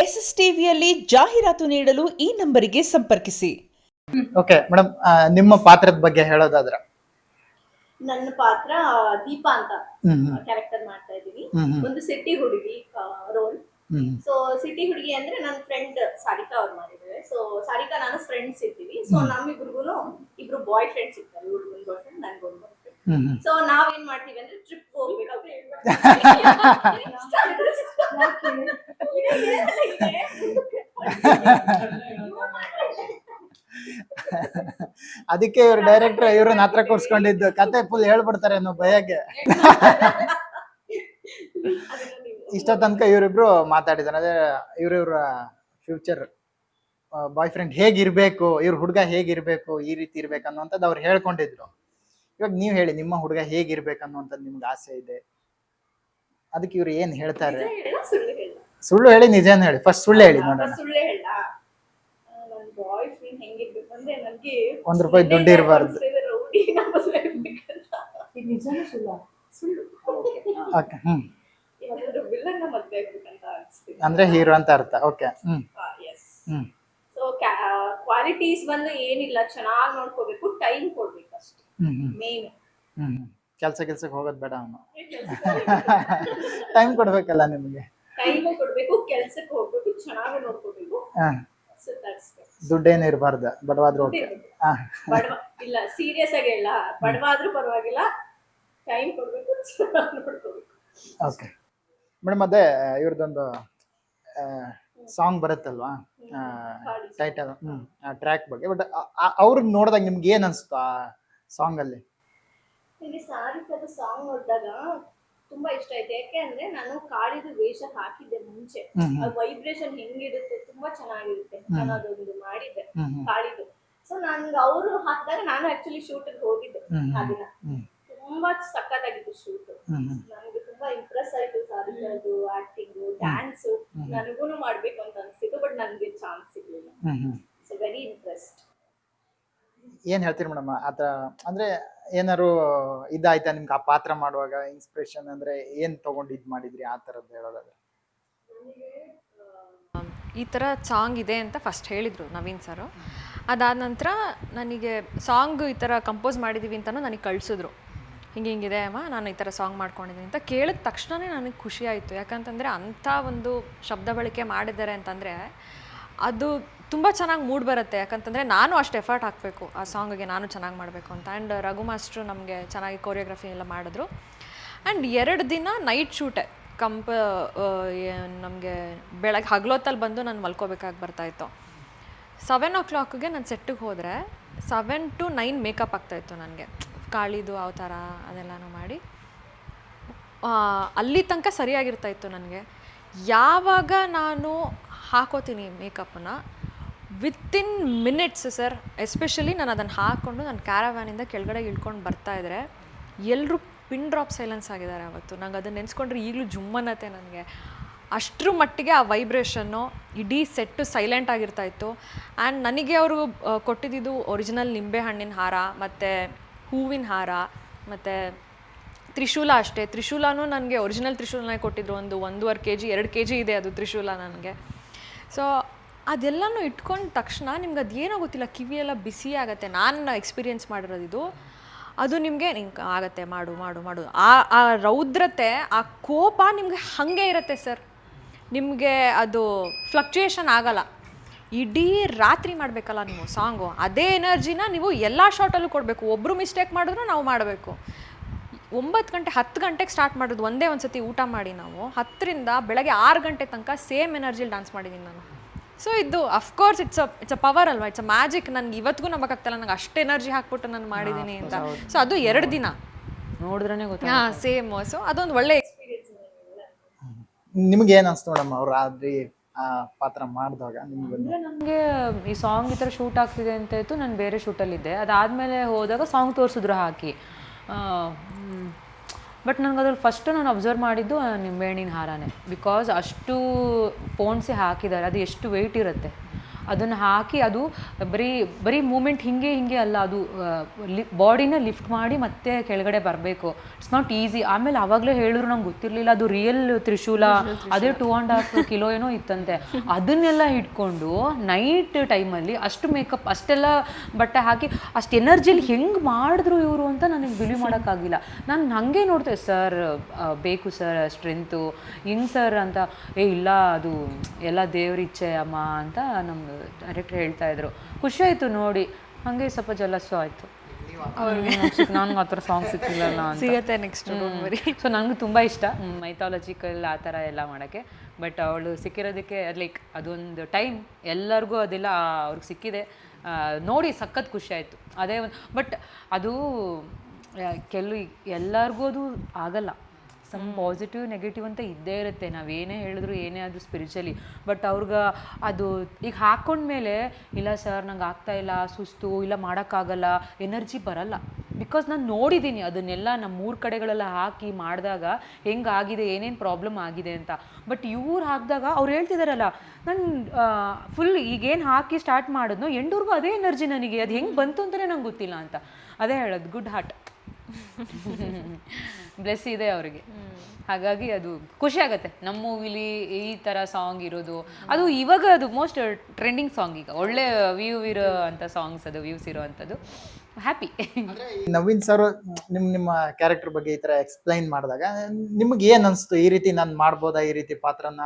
SSTVಯಲ್ಲಿ ಜಾಹೀರಾತು ನೀಡಲು ಈ ನಂಬರಿಗೆ ಸಂಪರ್ಕಿಸಿ. ಓಕೆ ಮೇಡಮ್, ನಿಮ್ಮ ಪಾತ್ರದ ಬಗ್ಗೆ ಹೇಳೋದಾದ್ರೆ? ನನ್ನ ಪಾತ್ರ ದೀಪಾ ಅಂತ ಕ್ಯಾರೆಕ್ಟರ್ ಮಾಡ್ತಾ ಇದ್ದೀನಿ. ಒಂದು ಸಿಟಿ ಹುಡುಗಿ ರೋಲ್. ಸೊ ಸಿಟಿ ಹುಡುಗಿ ಅಂದ್ರೆ ನನ್ನ ಫ್ರೆಂಡ್ ಸಾರಿಕಾ ಅವ್ರು ಮಾಡಿದ್ದಾರೆ. ಸೊ ಸಾರಿಕಾ ನಾನು ಫ್ರೆಂಡ್ಸ್ ಇರ್ತೀವಿ. ಸೊ ನಮ್ಮಿಬ್ರಿಗೂ ಇಬ್ರು ಬಾಯ್ ಫ್ರೆಂಡ್ಸ್ ಇರ್ತಾರೆ. ಇವ್ರಿಗೊಂದು ಬಾಯ್ ಫ್ರೆಂಡ್, ನನ್ಗೊಂದು ಬಾಯ್ ಫ್ರೆಂಡ್. ಸೊ ನಾವೇನ್ ಮಾಡ್ತೀವಿ ಅಂದ್ರೆ ಟ್ರಿಪ್ ಹೋಗ್ಬೇಕು. ಅದಕ್ಕೆ ಇವ್ರು ಡೈರೆಕ್ಟರ್ ಇವ್ರನ್ನ ಹತ್ರ ಕೂರ್ಸ್ಕೊಂಡಿದ್ದು, ಕತೆ ಫುಲ್ ಹೇಳ್ಬಿಡ್ತಾರೆ ಅನ್ನೋ ಭಯಕ್ಕೆ. ಇಷ್ಟ ತನಕ ಇವರಿಬ್ರು ಮಾತಾಡಿದಾರೆ, ಅದೇ ಇವ್ರ ಫ್ಯೂಚರ್ ಬಾಯ್ ಫ್ರೆಂಡ್ ಹೇಗಿರ್ಬೇಕು, ಇವ್ರ ಹುಡುಗ ಹೇಗಿರ್ಬೇಕು, ಈ ರೀತಿ ಇರ್ಬೇಕು ಅನ್ನುವಂಥದ್ದು ಅವ್ರು ಹೇಳ್ಕೊಂಡಿದ್ರು. ಇವಾಗ ನೀವ್ ಹೇಳಿ, ನಿಮ್ಮ ಹುಡುಗ ಹೇಗಿರ್ಬೇಕು ಅನ್ನುವಂಥದ್ದು ನಿಮ್ಗೆ ಆಸೆ ಇದೆ, ಅದಕ್ಕೆ ಇವ್ರು ಏನ್ ಹೇಳ್ತಾರೆ? ಸುಳ್ಳು ಹೇಳಿ ನಿಜಾನ ಹೇಳಿ? ಫಸ್ಟ್ ಸುಳ್ಳು ಹೇಳಿ ನೋಡೋಣ. ಸುಳ್ಳು ಹೇಳ, ನನ್ನ ಬಾಯ್ ಫ್ರೆಂಡ್ ಹೆಂಗಿರ್ಬೇಕು ಅಂದ್ರೆ ನನಗೆ ₹1 ದುಡ್ಡು ಇರಬಾರ್ದು. ಅಂದ್ರೆ ಹೀರೋ ಅಂತ ಅರ್ಥ. ಓಕೆ. ಸೊ ಕ್ವಾಲಿಟೀಸ್ ಬಂದು ಏನಿಲ್ಲ, ಚೆನ್ನಾಗಿ ನೋಡ್ಕೋಬೇಕು, ಟೈಮ್ ಕೊಡ್ಬೇಕು ಅಷ್ಟೇ ಮೇನ್. ಕೆಲ್ಸಕ್ಕೆ ಹೋಗೋದ್ ಬೇಡ, ಅವನು ಟೈಮ್ ಕೊಡ್ಬೇಕಲ್ಲ ನಿಮ್ಗೆ. ಟೈಮ್ ಕೊಡ್ಬೇಕು, ಕೆಲ್ಸಕ್ಕೆ ಹೋಗ್ಬೇಕು, ಚೆನ್ನಾಗಿ ನೋಡ್ಕೋಬೇಕು. ದುಡ್ಡೇನು ಇರಬಾರ್ದು, ಬಡವಾದ್ರು ಇಲ್ಲ, ಸೀರಿಯಸ್ ಆಗಿ ಇಲ್ಲ, ಬಡವಾದ್ರೂ ಪರವಾಗಿಲ್ಲ, ಟೈಮ್ ಕೊಡ್ಬೇಕು, ಚೆನ್ನಾಗಿ ನೋಡ್ಕೋಬೇಕು. ಓಕೆ ಮೇಡಮ್, ಅದೇ ಇವ್ರದೊಂದು ಸಾಂಗ್ ಬರುತ್ತಲ್ವಾ, ಟೈಟಲ್, ಟ್ರ್ಯಾಕ್ ಬಗ್ಗೆ, ಬಟ್ ಅವ್ರನ್ನ ನೋಡಿದಾಗ ನಿಮ್ಗೆ ಏನ್ ಅನ್ಸ್ತು ಆ ಸಾಂಗ್ ಅಲ್ಲಿ? ನನಗೆ ಸಾರಿಕದ ಸಾಂಗ್ ನೋಡಿದಾಗ ತುಂಬಾ ಇಷ್ಟ ಆಯ್ತು. ಯಾಕೆ ಅಂದ್ರೆ ನಾನು ಕಾಳಿದು ವೇಷ ಹಾಕಿದ್ದೆ ಮುಂಚೆ, ವೈಬ್ರೇಷನ್ ಹೆಂಗಿರುತ್ತೆ ತುಂಬಾ ಚೆನ್ನಾಗಿರುತ್ತೆ. ನಾನು ಅದೊಂದು ಮಾಡಿದ್ದೆ ಕಾಳಿದು. ಸೊ ನನ್ಗೆ ಅವರು ಹಾಕಿದಾಗ ನಾನು ಆಕ್ಚುಲಿ ಶೂಟಿಗೆ ಹೋಗಿದ್ದೆ ಆ ದಿನ. ತುಂಬಾ ಸಖತ್ತಾಗಿತ್ತು ಶೂಟ್. ನನಗೆ ತುಂಬಾ ಇಂಪ್ರೆಸ್ ಆಯ್ತು ಸಾರಿಕದು ಆಕ್ಟಿಂಗ್, ಡ್ಯಾನ್ಸ್. ನನಗೂ ಮಾಡ್ಬೇಕು ಅಂತ ಅನ್ಸ್ತಿತ್ತು, ಬಟ್ ನನ್ಗೆ ಚಾನ್ಸ್ ಸಿಗ್ಲಿಲ್ಲ. So very impressed. ಏನ್ ಹೇಳ್ತೀರಿ ಮೇಡಮ್ ಆತ? ಅಂದ್ರೆ ಏನಾರು ಇದಾಯ್ತಾ ನಿಮ್ಗೆ ಆ ಪಾತ್ರ ಮಾಡುವಾಗ ಇನ್ಸ್ಪಿರೇಷನ್? ಅಂದ್ರೆ ಏನ್ ತಗೊಂಡು ಇದ್ ಮಾಡಿದ್ರಿ ಆ ತರದ್ದು ಹೇಳೋದಾದ್ರೆ? ಈ ಥರ ಸಾಂಗ್ ಇದೆ ಅಂತ ಫಸ್ಟ್ ಹೇಳಿದರು ನವೀನ್ ಸರು. ಅದಾದ ನಂತರ ನನಗೆ ಸಾಂಗ್ ಈ ಥರ ಕಂಪೋಸ್ ಮಾಡಿದ್ದೀವಿ ಅಂತಲೂ ನನಗೆ ಕಳಿಸಿದ್ರು. ಹಿಂಗಿದೆ ಅಮ್ಮ, ನಾನು ಈ ಥರ ಸಾಂಗ್ ಮಾಡ್ಕೊಂಡಿದ್ದೀನಿ ಅಂತ ಕೇಳಿದ ತಕ್ಷಣವೇ ನನಗೆ ಖುಷಿ ಆಯಿತು. ಯಾಕಂತಂದರೆ ಅಂಥ ಒಂದು ಶಬ್ದ ಬಳಕೆ ಮಾಡಿದ್ದಾರೆ ಅಂತಂದರೆ ಅದು ತುಂಬ ಚೆನ್ನಾಗಿ ಮೂಡ್ ಬರುತ್ತೆ. ಯಾಕಂತಂದರೆ ನಾನು ಅಷ್ಟು ಎಫರ್ಟ್ ಹಾಕಬೇಕು ಆ ಸಾಂಗಿಗೆ, ನಾನು ಚೆನ್ನಾಗಿ ಮಾಡಬೇಕು ಅಂತ. ಆ್ಯಂಡ್ ರಘು ಮಾಸ್ಟ್ರು ನಮಗೆ ಚೆನ್ನಾಗಿ ಕೊರಿಯೋಗ್ರಫಿ ಎಲ್ಲ ಮಾಡಿದ್ರು. ಆ್ಯಂಡ್ 2 ದಿನ ನೈಟ್ ಶೂಟೆ. ನಮಗೆ ಬೆಳಗ್ಗೆ ಹಗಲೊತ್ತಲ್ಲಿ ಬಂದು ನಾನು ಮಲ್ಕೋಬೇಕಾಗಿ ಬರ್ತಾಯಿತ್ತು. 7 o'clockಗೆ ನಾನು ಸೆಟ್ಟಿಗೆ ಹೋದರೆ 7 to 9 ಮೇಕಪ್ ಆಗ್ತಾಯಿತ್ತು ನನಗೆ. ಕಾಳಿದು ಅವತಾರ ಅದೆಲ್ಲನೂ ಮಾಡಿ ಅಲ್ಲಿ ತನಕ ಸರಿಯಾಗಿರ್ತಾಯಿತ್ತು ನನಗೆ. ಯಾವಾಗ ನಾನು ಹಾಕೋತೀನಿ ಮೇಕಪ್ಪನ್ನು, ವಿತಿನ್ ಮಿನಿಟ್ಸ್ ಸರ್, ಎಸ್ಪೆಷಲಿ ನಾನು ಅದನ್ನು ಹಾಕ್ಕೊಂಡು ನಾನು ಕ್ಯಾರವ್ಯಾನಿಂದ ಕೆಳಗಡೆ ಇಳ್ಕೊಂಡು ಬರ್ತಾಯಿದ್ರೆ ಎಲ್ಲರೂ ಪಿನ್ ಡ್ರಾಪ್ ಸೈಲೆನ್ಸ್ ಆಗಿದ್ದಾರೆ ಅವತ್ತು. ನಂಗೆ ಅದನ್ನು ನೆನೆಸ್ಕೊಂಡ್ರೆ ಈಗಲೂ ಜುಮ್ಮನ್ನತ್ತೆ ನನಗೆ. ಅಷ್ಟರ ಮಟ್ಟಿಗೆ ಆ ವೈಬ್ರೇಷನ್ನು, ಇಡೀ ಸೆಟ್ಟು ಸೈಲೆಂಟ್ ಆಗಿರ್ತಾಯಿತ್ತು. ಆ್ಯಂಡ್ ನನಗೆ ಅವರು ಕೊಟ್ಟಿದ್ದು ಒರಿಜಿನಲ್ ನಿಂಬೆಹಣ್ಣಿನ ಹಾರ, ಮತ್ತು ಹೂವಿನ ಹಾರ, ಮತ್ತು ತ್ರಿಶೂಲ ಅಷ್ಟೇ. ತ್ರಿಶೂಲನೂ ನನಗೆ ಒರಿಜಿನಲ್ ತ್ರಿಶೂಲನೇ ಕೊಟ್ಟಿದ್ರು. 1.5 kg 2 kg ಇದೆ ಅದು ತ್ರಿಶೂಲ ನನಗೆ. ಸೊ ಅದೆಲ್ಲನೂ ಇಟ್ಕೊಂಡ ತಕ್ಷಣ ನಿಮ್ಗೆ ಅದೇನೋ ಗೊತ್ತಿಲ್ಲ, ಕಿವಿಯೆಲ್ಲ ಬಿಸಿ ಆಗುತ್ತೆ. ನಾನು ಎಕ್ಸ್ಪೀರಿಯೆನ್ಸ್ ಮಾಡಿರೋದಿದು. ಅದು ನಿಮಗೆ ಆಗುತ್ತೆ, ಮಾಡು ಮಾಡು ಮಾಡು, ಆ ರೌದ್ರತೆ, ಆ ಕೋಪ ನಿಮಗೆ ಹಾಗೆ ಇರುತ್ತೆ ಸರ್. ನಿಮಗೆ ಅದು ಫ್ಲಕ್ಚುಯೇಷನ್ ಆಗಲ್ಲ. ಇಡೀ ರಾತ್ರಿ ಮಾಡಬೇಕಲ್ಲ ನೀವು ಸಾಂಗು, ಅದೇ ಎನರ್ಜಿನ ನೀವು ಎಲ್ಲ ಶಾರ್ಟಲ್ಲೂ ಕೊಡಬೇಕು. ಒಬ್ಬರು ಮಿಸ್ಟೇಕ್ ಮಾಡಿದ್ರು ನಾವು ಮಾಡಬೇಕು. 9 ಗಂಟೆ 10 ಗಂಟೆಗೆ ಸ್ಟಾರ್ಟ್ ಮಾಡೋದು, ಒಂದೇ ಒಂದು ಸತಿ ಊಟ ಮಾಡಿ ನಾವು 10ರಿಂದ ಬೆಳಗ್ಗೆ 6 ಗಂಟೆ ತನಕ ಸೇಮ್ ಎನರ್ಜಿಲಿ ಡ್ಯಾನ್ಸ್ ಮಾಡಿದ್ದೀನಿ ನಾನು. ಸೊ ಇದು ಅಫ್ಕೋರ್ಸ್ ಇಟ್ಸ್ ಅ ಪವರ್ ಅಲ್ವಾ, ಇಟ್ಸ್ ಅ ಮ್ಯಾಜಿಕ್. ನನಗೆ ಇವತ್ತಿಗೂ ನಂಬಕ್ಕಾಗ್ತಲ್ಲ ನನಗೆ ಅಷ್ಟು ಎನರ್ಜಿ ಹಾಕ್ಬಿಟ್ಟು ನಾನು ಮಾಡಿದ್ದೀನಿ ಅಂತ. ಸೊ ಅದು 2 ದಿನ ನೋಡಿದ್ರೆ ಗೊತ್ತಾ. ಸೇಮ್. ಸೊ ಅದೊಂದು ಒಳ್ಳೆ ಎಕ್ಸ್ಪೀರಿಯನ್ಸ್. ನಿಮ್ಗೆ ಏನು ಅನಿಸ್ತು ಮೇಡಮ್ ಅವ್ರು ಆದ್ರಿ ಆ ಪಾತ್ರ ಮಾಡಿದಾಗ? ನನಗೆ ಈ ಸಾಂಗ್ ಈ ಥರ ಶೂಟ್ ಆಗ್ತಿದೆ ಅಂತ ಇತ್ತು. ನಾನು ಬೇರೆ ಶೂಟಲ್ಲಿದ್ದೆ. ಅದಾದಮೇಲೆ ಹೋದಾಗ ಸಾಂಗ್ ತೋರಿಸಿದ್ರು ಹಾಕಿ. ಬಟ್ ನನಗೆ ಅದ್ರಲ್ಲಿ ಫಸ್ಟು ನಾನು ಅಬ್ಸರ್ವ್ ಮಾಡಿದ್ದು ನಿಂಬೆಹಣ್ಣಿನ ಹಾರನೇ. ಬಿಕಾಸ್ ಅಷ್ಟು ಪೋಣಿಸಿ ಹಾಕಿದ್ದಾರೆ, ಅದು ಎಷ್ಟು ವೆಯ್ಟ್ ಇರುತ್ತೆ. ಅದನ್ನು ಹಾಕಿ ಅದು ಬರೀ ಮೂಮೆಂಟ್ ಹಿಂಗೆ ಅಲ್ಲ, ಅದು ಬಾಡಿನ ಲಿಫ್ಟ್ ಮಾಡಿ ಮತ್ತೆ ಕೆಳಗಡೆ ಬರಬೇಕು. It's not easy. ಆಮೇಲೆ ಆವಾಗಲೇ ಹೇಳಿದ್ರು ನಂಗೆ ಗೊತ್ತಿರಲಿಲ್ಲ ಅದು ರಿಯಲ್ ತ್ರಿಶೂಲ, ಅದೇ 2.5 ಕಿಲೋ ಏನೋ ಇತ್ತಂತೆ. ಅದನ್ನೆಲ್ಲ ಇಟ್ಕೊಂಡು ನೈಟ್ ಟೈಮಲ್ಲಿ ಅಷ್ಟು ಮೇಕಪ್ ಅಷ್ಟೆಲ್ಲ ಬಟ್ಟೆ ಹಾಕಿ ಅಷ್ಟು ಎನರ್ಜಿಲಿ ಹೆಂಗೆ ಮಾಡಿದ್ರು ಇವರು ಅಂತ ನನಗೆ ಬಿಲೀವ್ ಮಾಡೋಕ್ಕಾಗಿಲ್ಲ. ನಾನು ಹಾಗೆ ನೋಡ್ತೇವೆ, ಸರ್ ಬೇಕು ಸರ್ ಸ್ಟ್ರೆಂತು ಹಿಂಗೆ ಸರ್ ಅಂತ. ಇಲ್ಲ ಅದು ಎಲ್ಲ ದೇವ್ರ ಇಚ್ಛೆ ಅಮ್ಮ ಅಂತ ನಮ್ಮದು ಡೈರೆಕ್ಟರ್ ಹೇಳ್ತಾ ಇದ್ರು. ಖುಷಿ ಆಯಿತು ನೋಡಿ, ಹಾಗೆ ಸ್ವಲ್ಪ ಜಲಸ್ಸು ಆಯಿತು. ನನಗೆ ಆ ಥರ ಸಾಂಗ್ ಸಿಕ್ಕಿಲ್ಲಲ್ಲ ಅಂತ. ಸಿಗತ್ತೆ ನೆಕ್ಸ್ಟ್ ಬರೀ. ಸೊ ನನಗೂ ತುಂಬ ಇಷ್ಟ ಮೈಥಾಲಜಿಕಲ್ ಆ ಥರ ಎಲ್ಲ ಮಾಡೋಕ್ಕೆ. ಬಟ್ ಅವಳು ಸಿಕ್ಕಿರೋದಕ್ಕೆ ಲೈಕ್ ಅದೊಂದು ಟೈಮ್ ಎಲ್ಲರಿಗೂ ಅದೆಲ್ಲ ಅವ್ರಿಗೆ ಸಿಕ್ಕಿದೆ ನೋಡಿ ಸಖತ್ ಖುಷಿ ಆಯಿತು. ಅದೇ ಒಂದು ಬಟ್ ಅದು ಎಲ್ಲರಿಗೂ ಅದು ಆಗಲ್ಲ. ಸಮ್ ಪಾಸಿಟಿವ್ ನೆಗೆಟಿವ್ ಅಂತ ಇದ್ದೇ ಇರುತ್ತೆ. ನಾವೇನೇ ಹೇಳಿದ್ರು ಏನೇ ಆದರೂ ಸ್ಪಿರಿಚುವಲಿ. ಬಟ್ ಅವ್ರಿಗೆ ಅದು ಈಗ ಹಾಕ್ಕೊಂಡ್ಮೇಲೆ ಇಲ್ಲ ಸರ್ ನಂಗೆ ಆಗ್ತಾಯಿಲ್ಲ, ಸುಸ್ತು, ಇಲ್ಲ ಮಾಡೋಕ್ಕಾಗಲ್ಲ, ಎನರ್ಜಿ ಬರಲ್ಲ. ಬಿಕಾಸ್ ನಾನು ನೋಡಿದ್ದೀನಿ ಅದನ್ನೆಲ್ಲ ನಮ್ಮ 3 ಕಡೆಗಳೆಲ್ಲ ಹಾಕಿ ಮಾಡಿದಾಗ ಹೆಂಗಾಗಿದೆ, ಏನೇನು ಪ್ರಾಬ್ಲಮ್ ಆಗಿದೆ ಅಂತ. ಬಟ್ ಇವ್ರು ಹಾಕಿದಾಗ ಅವ್ರು ಹೇಳ್ತಿದಾರಲ್ಲ, ನಾನು ಫುಲ್ ಈಗೇನು ಹಾಕಿ ಸ್ಟಾರ್ಟ್ ಮಾಡಿದ್ನೋ ಎಂಡೂರ್ಗೂ ಅದೇ ಎನರ್ಜಿ ನನಗೆ. ಅದು ಹೆಂಗೆ ಬಂತು ಅಂತಲೇ ನಂಗೆ ಗೊತ್ತಿಲ್ಲ ಅಂತ. ಅದೇ ಹೇಳೋದು, ಗುಡ್ ಹಾರ್ಟ್ ಬ್ಲೆಸ್ ಇದೆ ಅವರಿಗೆ. ಹಾಗಾಗಿ ಅದು ಖುಷಿ ಆಗುತ್ತೆ ನಮ್ಮ ಮೂವಿಲಿ ಈ ಥರ ಸಾಂಗ್ ಇರೋದು. ಅದು ಇವಾಗ ಅದು ಮೋಸ್ಟ್ ಟ್ರೆಂಡಿಂಗ್ ಸಾಂಗ್, ಈಗ ಒಳ್ಳೆ ವ್ಯೂ ಇರೋ ಅಂಥ ಸಾಂಗ್ಸ್, ಅದು ವ್ಯೂಸ್ ಇರೋ ಅಂಥದ್ದು. ಹ್ಯಾಪಿ. ನವೀನ್ ಸರ್ ನಿಮ್ಮ ಕ್ಯಾರೆಕ್ಟರ್ ಬಗ್ಗೆ ಈ ತರ ಎಕ್ಸ್ಪ್ಲೈನ್ ಮಾಡಿದಾಗ ನಿಮ್ಗೆ ಏನ್ ಅನ್ಸ್ತು, ಈ ರೀತಿ ನಾನು ಮಾಡ್ಬೋದಾ ಈ ರೀತಿ ಪಾತ್ರನ,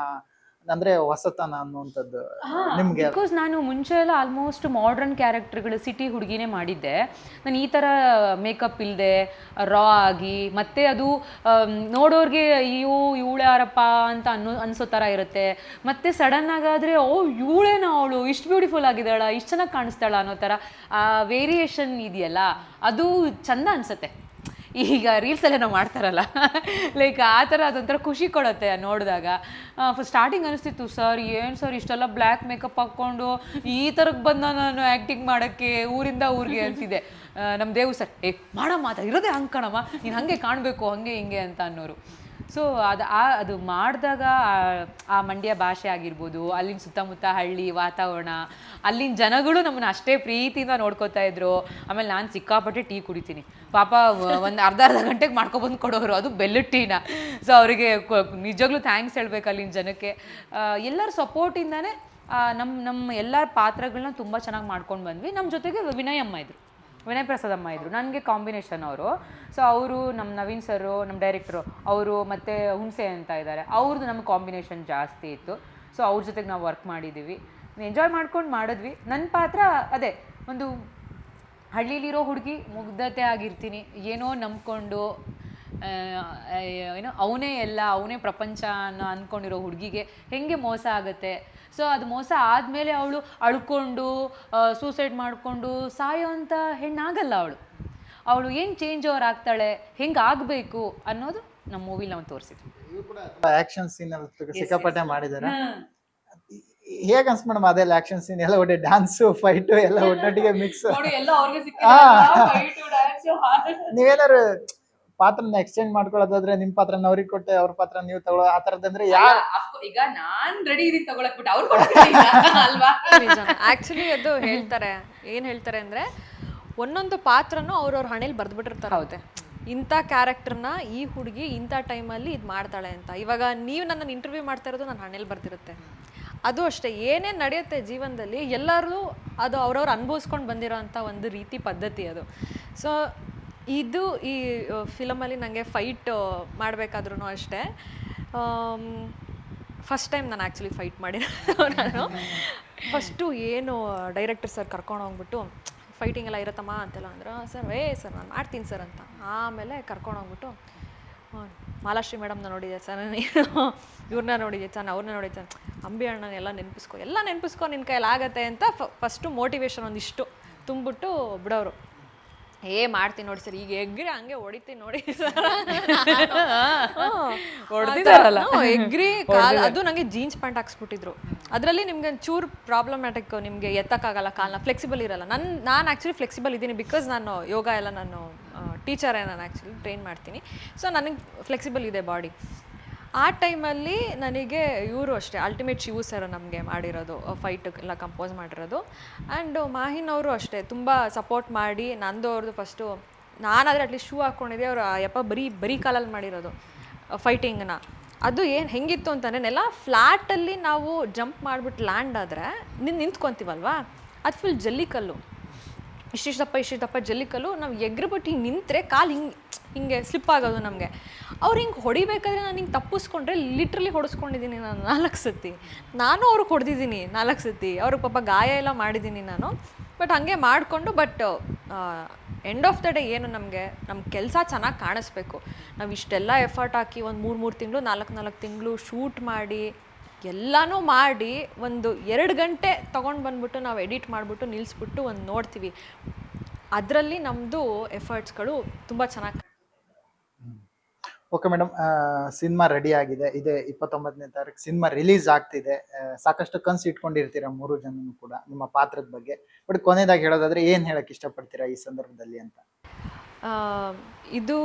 ಅಂದ್ರೆ ಹೊಸತನ ಅನ್ನುವಂಥದ್ದು ನಿಮ್ಗೆ? ಬಿಕಾಸ್ ನಾನು ಮುಂಚೆ ಎಲ್ಲ ಆಲ್ಮೋಸ್ಟ್ ಮಾಡ್ರನ್ ಕ್ಯಾರೆಕ್ಟರ್ಗಳು, ಸಿಟಿ ಹುಡುಗಿನೇ ಮಾಡಿದ್ದೆ. ನಾನು ಈ ಥರ ಮೇಕಪ್ ಇಲ್ಲದೆ ರಾ ಆಗಿ, ಮತ್ತೆ ಅದು ನೋಡೋರಿಗೆ ಅಯ್ಯೋ ಇವಳು ಯಾರಪ್ಪ ಅಂತ ಅನ್ಸೋ ಥರ ಇರುತ್ತೆ. ಮತ್ತೆ ಸಡನ್ ಆಗಾದರೆ ಓ ಇವಳೇನ ಅವಳು ಇಷ್ಟು ಬ್ಯೂಟಿಫುಲ್ ಆಗಿದ್ದಾಳ, ಇಷ್ಟು ಚೆನ್ನಾಗಿ ಕಾಣಿಸ್ತಾಳ ಅನ್ನೋ ಥರ ವೇರಿಯೇಷನ್ ಇದೆಯಲ್ಲ, ಅದು ಚಂದ ಅನಿಸುತ್ತೆ. ಈಗ ರೀಲ್ಸಲ್ಲೇ ನಾವು ಮಾಡ್ತಾರಲ್ಲ ಲೈಕ್ ಆ ಥರ ಅದೊಂಥರ ಖುಷಿ ಕೊಡುತ್ತೆ ನೋಡಿದಾಗ. ಸ್ಟಾರ್ಟಿಂಗ್ ಅನಿಸ್ತಿತ್ತು, ಸರ್ ಏನು ಸರ್ ಇಷ್ಟೆಲ್ಲ ಬ್ಲ್ಯಾಕ್ ಮೇಕಪ್ ಹಾಕ್ಕೊಂಡು ಈ ಥರಕ್ಕೆ ಬಂದ ನಾನು ಆ್ಯಕ್ಟಿಂಗ್ ಮಾಡೋಕ್ಕೆ ಊರಿಂದ ಊರಿಗೆ ಅಂತಿದೆ. ನಮ್ಮ ದೇವು ಸರ್ ಮಾಡಮ್ಮ ಇರೋದೇ ಹಂಗೆ ಕಣಮ್ಮ, ನೀನು ಹಾಗೆ ಕಾಣಬೇಕು ಹಂಗೆ ಹಿಂಗೆ ಅಂತ ಅನ್ನೋರು. ಸೊ ಅದು ಮಾಡಿದಾಗ ಆ ಮಂಡ್ಯ ಭಾಷೆ ಆಗಿರ್ಬೋದು, ಅಲ್ಲಿನ ಸುತ್ತಮುತ್ತ ಹಳ್ಳಿ ವಾತಾವರಣ, ಅಲ್ಲಿನ ಜನಗಳು ನಮ್ಮನ್ನು ಅಷ್ಟೇ ಪ್ರೀತಿಯಿಂದ ನೋಡ್ಕೋತಾ ಇದ್ರು. ಆಮೇಲೆ ನಾನು ಸಿಕ್ಕಾಪಟ್ಟೆ ಟೀ ಕುಡಿತೀನಿ ಪಾಪ, ಒಂದು ಅರ್ಧ ಗಂಟೆಗೆ ಮಾಡ್ಕೊಬಂದು ಕೊಡೋರು, ಅದು ಬೆಲ್ಲದ ಟೀನ. ಸೊ ಅವರಿಗೆ ನಿಜವಾಗ್ಲೂ ಥ್ಯಾಂಕ್ಸ್ ಹೇಳ್ಬೇಕು ಅಲ್ಲಿನ ಜನಕ್ಕೆ. ಎಲ್ಲರ ಸಪೋರ್ಟಿಂದಾನೇ ನಮ್ಮ ಎಲ್ಲರ ಪಾತ್ರಗಳನ್ನ ತುಂಬ ಚೆನ್ನಾಗಿ ಮಾಡ್ಕೊಂಡು ಬಂದ್ವಿ. ನಮ್ಮ ಜೊತೆಗೆ ವಿನಯ್ ಪ್ರಸಾದ್ ಅಮ್ಮ ಇದ್ದರು, ನನಗೆ ಕಾಂಬಿನೇಷನ್ ಅವರು. ಸೊ ಅವರು ನಮ್ಮ ನವೀನ್ ಸರು, ನಮ್ಮ ಡೈರೆಕ್ಟ್ರು ಅವರು, ಮತ್ತು ಹುಣಸೆ ಅಂತ ಇದ್ದಾರೆ, ಅವ್ರದ್ದು ನಮ್ಮ ಕಾಂಬಿನೇಷನ್ ಜಾಸ್ತಿ ಇತ್ತು. ಸೊ ಅವ್ರ ಜೊತೆಗೆ ನಾವು ವರ್ಕ್ ಮಾಡಿದ್ದೀವಿ, ಎಂಜಾಯ್ ಮಾಡ್ಕೊಂಡು ಮಾಡಿದ್ವಿ. ನನ್ನ ಪಾತ್ರ ಅದೇ ಒಂದು ಹಳ್ಳಿಲಿರೋ ಹುಡುಗಿ, ಮುಗ್ಧತೆ ಆಗಿರ್ತೀನಿ, ಏನೋ ನಂಬ್ಕೊಂಡು ಏನೋ ಅವನೇ ಪ್ರಪಂಚ ಅನ್ನೋ ಅಂದ್ಕೊಂಡಿರೋ ಹುಡುಗಿಗೆ ಹೆಂಗೆ ಮೋಸ ಆಗುತ್ತೆ. ಸೊ ಅದು ಮೋಸ ಆದಮೇಲೆ ಅವಳು ಅಳ್ಕೊಂಡು ಸೂಸೈಡ್ ಮಾಡಿಕೊಂಡು ಸಾಯೋ ಅಂಥ ಹೆಣ್ಣಾಗಲ್ಲ. ಅವಳು ಏನು ಚೇಂಜ್ ಓವರ್ ಆಗ್ತಾಳೆ, ಹೆಂಗೆ ಆಗಬೇಕು ಅನ್ನೋದು ನಮ್ಮ ಮೂವಿಲಿ ನಾವು ತೋರಿಸಿದ್ವಿ. ಆಕ್ಷನ್ ಸೀನ್ ಸಿಕ್ಕಾಪಟ್ಟೆ ಮಾಡಿದ್ದಾರೆ. ಹೇಗೆ ಅನ್ಸ್ ಮೇಡಮ್ ಅದೆಲ್ಲ ಆಕ್ಷನ್ ಸೀನ್ ಎಲ್ಲ ಒಳ್ಳೆ ಡ್ಯಾನ್ಸು ಫೈಟು ಎಲ್ಲ ಒಟ್ಟೊಟ್ಟಿಗೆ ಮಿಕ್ಸ್. ನೀವೇನಾದ್ರು ಪಾತ್ರನ ಎಕ್ಸ್ಚೇಂಜ್ ಮಾಡ್ಕೊಳ್ಳೋದಾದ್ರೆ ನಿಮ್ ಪಾತ್ರನ ಅವ್ರಿಗೆ ಕೊಟ್ಟೆ, ಅವ್ರ ಪಾತ್ರ ನೀವು ತಗೊಳ್ಳೋ ಆ ತರದಂದ್ರೆ ಈಗ ನಾನ್ ರೆಡಿ ಇದೀನಿ ತಗೊಳಕ್ ಅವ್ರು ಅಲ್ವಾ? ಆಕ್ಚುಲಿ ಅದು ಏನ್ ಹೇಳ್ತಾರೆ ಅಂದ್ರೆ ಒಂದೊಂದು ಪಾತ್ರನೂ ಅವ್ರವ್ರ ಹಣೆಯಲ್ಲಿ ಬರ್ದ್ಬಿಟ್ಟಿರ್ತಾರೆ. ಹೌದೇ, ಇಂಥ ಕ್ಯಾರೆಕ್ಟರ್ನ ಈ ಹುಡುಗಿ ಇಂಥ ಟೈಮಲ್ಲಿ ಇದು ಮಾಡ್ತಾಳೆ ಅಂತ. ಇವಾಗ ನೀವು ನನ್ನನ್ನು ಇಂಟರ್ವ್ಯೂ ಮಾಡ್ತಾ ಇರೋದು ನನ್ನ ಹಣೆಯಲ್ಲಿ ಬರ್ತಿರುತ್ತೆ. ಅದು ಅಷ್ಟೇ, ಏನೇನು ನಡೆಯುತ್ತೆ ಜೀವನದಲ್ಲಿ ಎಲ್ಲರೂ ಅದು ಅವ್ರವ್ರು ಅನುಭವಿಸ್ಕೊಂಡು ಬಂದಿರೋ ಅಂಥ ಒಂದು ರೀತಿ ಪದ್ಧತಿ ಅದು. ಸೊ ಇದು ಈ ಫಿಲಮಲ್ಲಿ ನನಗೆ ಫೈಟ್ ಮಾಡಬೇಕಾದ್ರೂ ಅಷ್ಟೇ, ಫಸ್ಟ್ ಟೈಮ್ ನಾನು ಆ್ಯಕ್ಚುಲಿ ಫೈಟ್ ಮಾಡಿರೋದು. ನಾನು ಫಸ್ಟು ಏನು ಡೈರೆಕ್ಟರ್ ಸರ್ ಕರ್ಕೊಂಡು ಹೋಗ್ಬಿಟ್ಟು ಫೈಟಿಂಗ್ ಎಲ್ಲ ಇರುತ್ತಮ್ಮ ಅಂತೆಲ್ಲ ಅಂದ್ರೆ, ಸರ್ ನಾನು ಮಾಡ್ತೀನಿ ಸರ್ ಅಂತ. ಆಮೇಲೆ ಕರ್ಕೊಂಡು ಹೋಗ್ಬಿಟ್ಟು ಮಾಲಾಶ್ರೀ ಮೇಡಮ್ನ ನೋಡಿದೆ ಸರ್, ನೀನು ಇವ್ರನ್ನ ನೋಡಿದೆ ಸರ್, ಅವ್ರನ್ನ ನೋಡಿದೆ ಸರ್, ಅಂಬಿ ಅಣ್ಣನ ಎಲ್ಲ ನೆನಪಿಸ್ಕೊ ನಿನ್ನ ಕೈಯಲ್ಲಿ ಆಗತ್ತೆ ಅಂತ ಫಸ್ಟು ಮೋಟಿವೇಶನ್ ಒಂದಿಷ್ಟು ತುಂಬಿಬಿಟ್ಟು ಬಿಡೋರು. ಮಾಡ್ತೀನಿ ನೋಡಿ ಸರ್, ಈಗ ಎಗ್ರಿ ಹಂಗೆ ಹೊಡಿತೀನಿ ನೋಡಿ ಸರ್, ಎಗ್ರಿ ಅದು ನನಗೆ ಜೀನ್ಸ್ ಪ್ಯಾಂಟ್ ಹಾಕ್ಸ್ಬಿಟ್ಟಿದ್ರು. ಅದರಲ್ಲಿ ನಿಮ್ಗೆ ಚೂರು ಪ್ರಾಬ್ಲಮ್ಯಾಟಿಕ್, ನಿಮಗೆ ಎತ್ತಕ್ಕಾಗಲ್ಲ, ಕಾಲನ್ನ ಫ್ಲೆಕ್ಸಿಬಲ್ ಇರಲ್ಲ. ನಾನು ಆ್ಯಕ್ಚುಲಿ ಫ್ಲೆಕ್ಸಿಬಲ್ ಇದ್ದೀನಿ, ಬಿಕಾಸ್ ನಾನು ಯೋಗ ಎಲ್ಲ ನಾನು ಟೀಚರೇ, ನಾನು ಆ್ಯಕ್ಚುಲಿ ಟ್ರೈನ್ ಮಾಡ್ತೀನಿ. ಸೊ ನನಗೆ ಫ್ಲೆಕ್ಸಿಬಲ್ ಇದೆ ಬಾಡಿ. ಆ ಟೈಮಲ್ಲಿ ನನಗೆ ಇವರು ಅಷ್ಟೇ ಅಲ್ಟಿಮೇಟ್ ಶಿವು ಸರ್ ನಮಗೆ ಮಾಡಿರೋದು ಫೈಟ್ ಎಲ್ಲ ಕಂಪೋಸ್ ಮಾಡಿರೋದು. ಆ್ಯಂಡ್ ಮಾಹಿನ್ ಅವರು ಅಷ್ಟೇ ತುಂಬ ಸಪೋರ್ಟ್ ಮಾಡಿ, ನಂದು ಅವ್ರದ್ದು ಫಸ್ಟು ನಾನಾದರೆ ಅಟ್ಲೀಸ್ಟ್ ಶೂ ಹಾಕ್ಕೊಂಡಿದ್ದೆ, ಅವರು ಯಪ್ಪ ಬರೀ ಕಾಲಲ್ಲಿ ಮಾಡಿರೋದು ಫೈಟಿಂಗ್ನ. ಅದು ಏನು ಹೆಂಗಿತ್ತು ಅಂತಂದರೆ ಎಲ್ಲ ಫ್ಲ್ಯಾಟಲ್ಲಿ ನಾವು ಜಂಪ್ ಮಾಡಿಬಿಟ್ಟು ಲ್ಯಾಂಡ್ ಆದರೆ ನಿಂತ್ಕೊತೀವಲ್ವಾ, ಅದು ಫುಲ್ ಜಲ್ಲಿಕಲ್ಲು, ಇಷ್ಟಿಷ್ಟಪ್ಪ ಜಲ್ಲಿಕಲ್ಲು. ನಾವು ಎಗ್ರಿಬಿಟ್ಟು ಹಿಂಗೆ ನಿಂತರೆ ಕಾಲು ಹಿಂಗೆ ಸ್ಲಿಪ್ ಆಗೋದು ನಮಗೆ. ಅವ್ರು ಹಿಂಗೆ ಹೊಡಿಬೇಕಾದ್ರೆ ನಾನು ಹಿಂಗೆ ತಪ್ಪಿಸ್ಕೊಂಡ್ರೆ ಲಿಟ್ರಲಿ ಹೊಡೆಸ್ಕೊಂಡಿದ್ದೀನಿ ನಾನು 4 ಸತಿ. ನಾನು ಅವ್ರಿಗೆ ಹೊಡೆದಿದ್ದೀನಿ 4 ಸತಿ. ಅವ್ರಿಗೆ ಪಾಪ ಗಾಯ ಎಲ್ಲ ಮಾಡಿದ್ದೀನಿ ನಾನು. ಬಟ್ ಹಾಗೆ ಮಾಡಿಕೊಂಡು, but end of the day ಏನು ನಮಗೆ ನಮ್ಮ ಕೆಲಸ ಚೆನ್ನಾಗಿ ಕಾಣಿಸ್ಬೇಕು. ನಾವು ಇಷ್ಟೆಲ್ಲ ಎಫರ್ಟ್ ಹಾಕಿ ಒಂದು 3 ತಿಂಗಳು 4 ತಿಂಗಳು ಶೂಟ್ ಮಾಡಿ ಎಲ್ಲನೂ ಮಾಡಿ ಒಂದು 2 ಗಂಟೆ ತೊಗೊಂಡು ಬಂದ್ಬಿಟ್ಟು ನಾವು ಎಡಿಟ್ ಮಾಡಿಬಿಟ್ಟು ನಿಲ್ಲಿಸ್ಬಿಟ್ಟು ಒಂದು ನೋಡ್ತೀವಿ. ಅದರಲ್ಲಿ ನಮ್ಮದು ಎಫರ್ಟ್ಸ್ಗಳು ತುಂಬ ಚೆನ್ನಾಗಿ. ಓಕೆ ಮೇಡಮ್, ಸಿನಿಮಾ ರೆಡಿ ಆಗಿದೆ. ಇದೆ 29ನೇ ತಾರೀಕು ಸಿನಿಮಾ ರಿಲೀಸ್ ಆಗ್ತಿದೆ. ಸಾಕಷ್ಟು ಕನಸು ಇಟ್ಕೊಂಡಿರ್ತೀರ 3 ಜನನು ಕೂಡ ನಿಮ್ಮ ಪಾತ್ರದ ಬಗ್ಗೆ. ಬಟ್ ಕೊನೆಯದಾಗಿ ಹೇಳೋದಾದ್ರೆ ಏನು ಹೇಳಕ್ಕೆ ಇಷ್ಟಪಡ್ತೀರಾ ಈ ಸಂದರ್ಭದಲ್ಲಿ ಅಂತ? ಇದು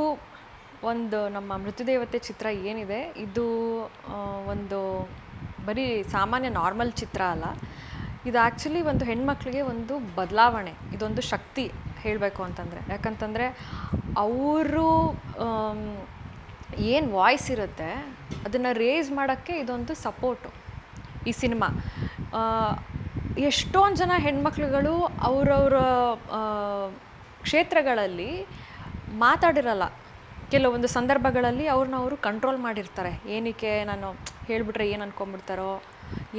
ಒಂದು ನಮ್ಮ ಮೃತ್ಯುದೇವತೆ ಚಿತ್ರ ಏನಿದೆ, ಇದು ಒಂದು ಬರೀ ಸಾಮಾನ್ಯ ನಾರ್ಮಲ್ ಚಿತ್ರ ಅಲ್ಲ. ಇದು ಆ್ಯಕ್ಚುಲಿ ಒಂದು ಹೆಣ್ಮಕ್ಳಿಗೆ ಒಂದು ಬದಲಾವಣೆ, ಇದೊಂದು ಶಕ್ತಿ ಹೇಳಬೇಕು ಅಂತಂದರೆ. ಯಾಕಂತಂದರೆ ಅವರು ಏನು ವಾಯ್ಸ್ ಇರುತ್ತೆ ಅದನ್ನು ರೇಸ್ ಮಾಡೋಕ್ಕೆ ಇದೊಂದು ಸಪೋರ್ಟು ಈ ಸಿನಿಮಾ. ಎಷ್ಟೊಂದು ಜನ ಹೆಣ್ಮಕ್ಳುಗಳು ಅವರವರ ಕ್ಷೇತ್ರಗಳಲ್ಲಿ ಮಾತಾಡಿರಲ್ಲ. ಕೆಲವೊಂದು ಸಂದರ್ಭಗಳಲ್ಲಿ ಅವರು ಕಂಟ್ರೋಲ್ ಮಾಡಿರ್ತಾರೆ. ಏನಕ್ಕೆ ನಾನು ಹೇಳಿಬಿಟ್ರೆ ಏನು ಅಂದ್ಕೊಂಬಿಡ್ತಾರೋ,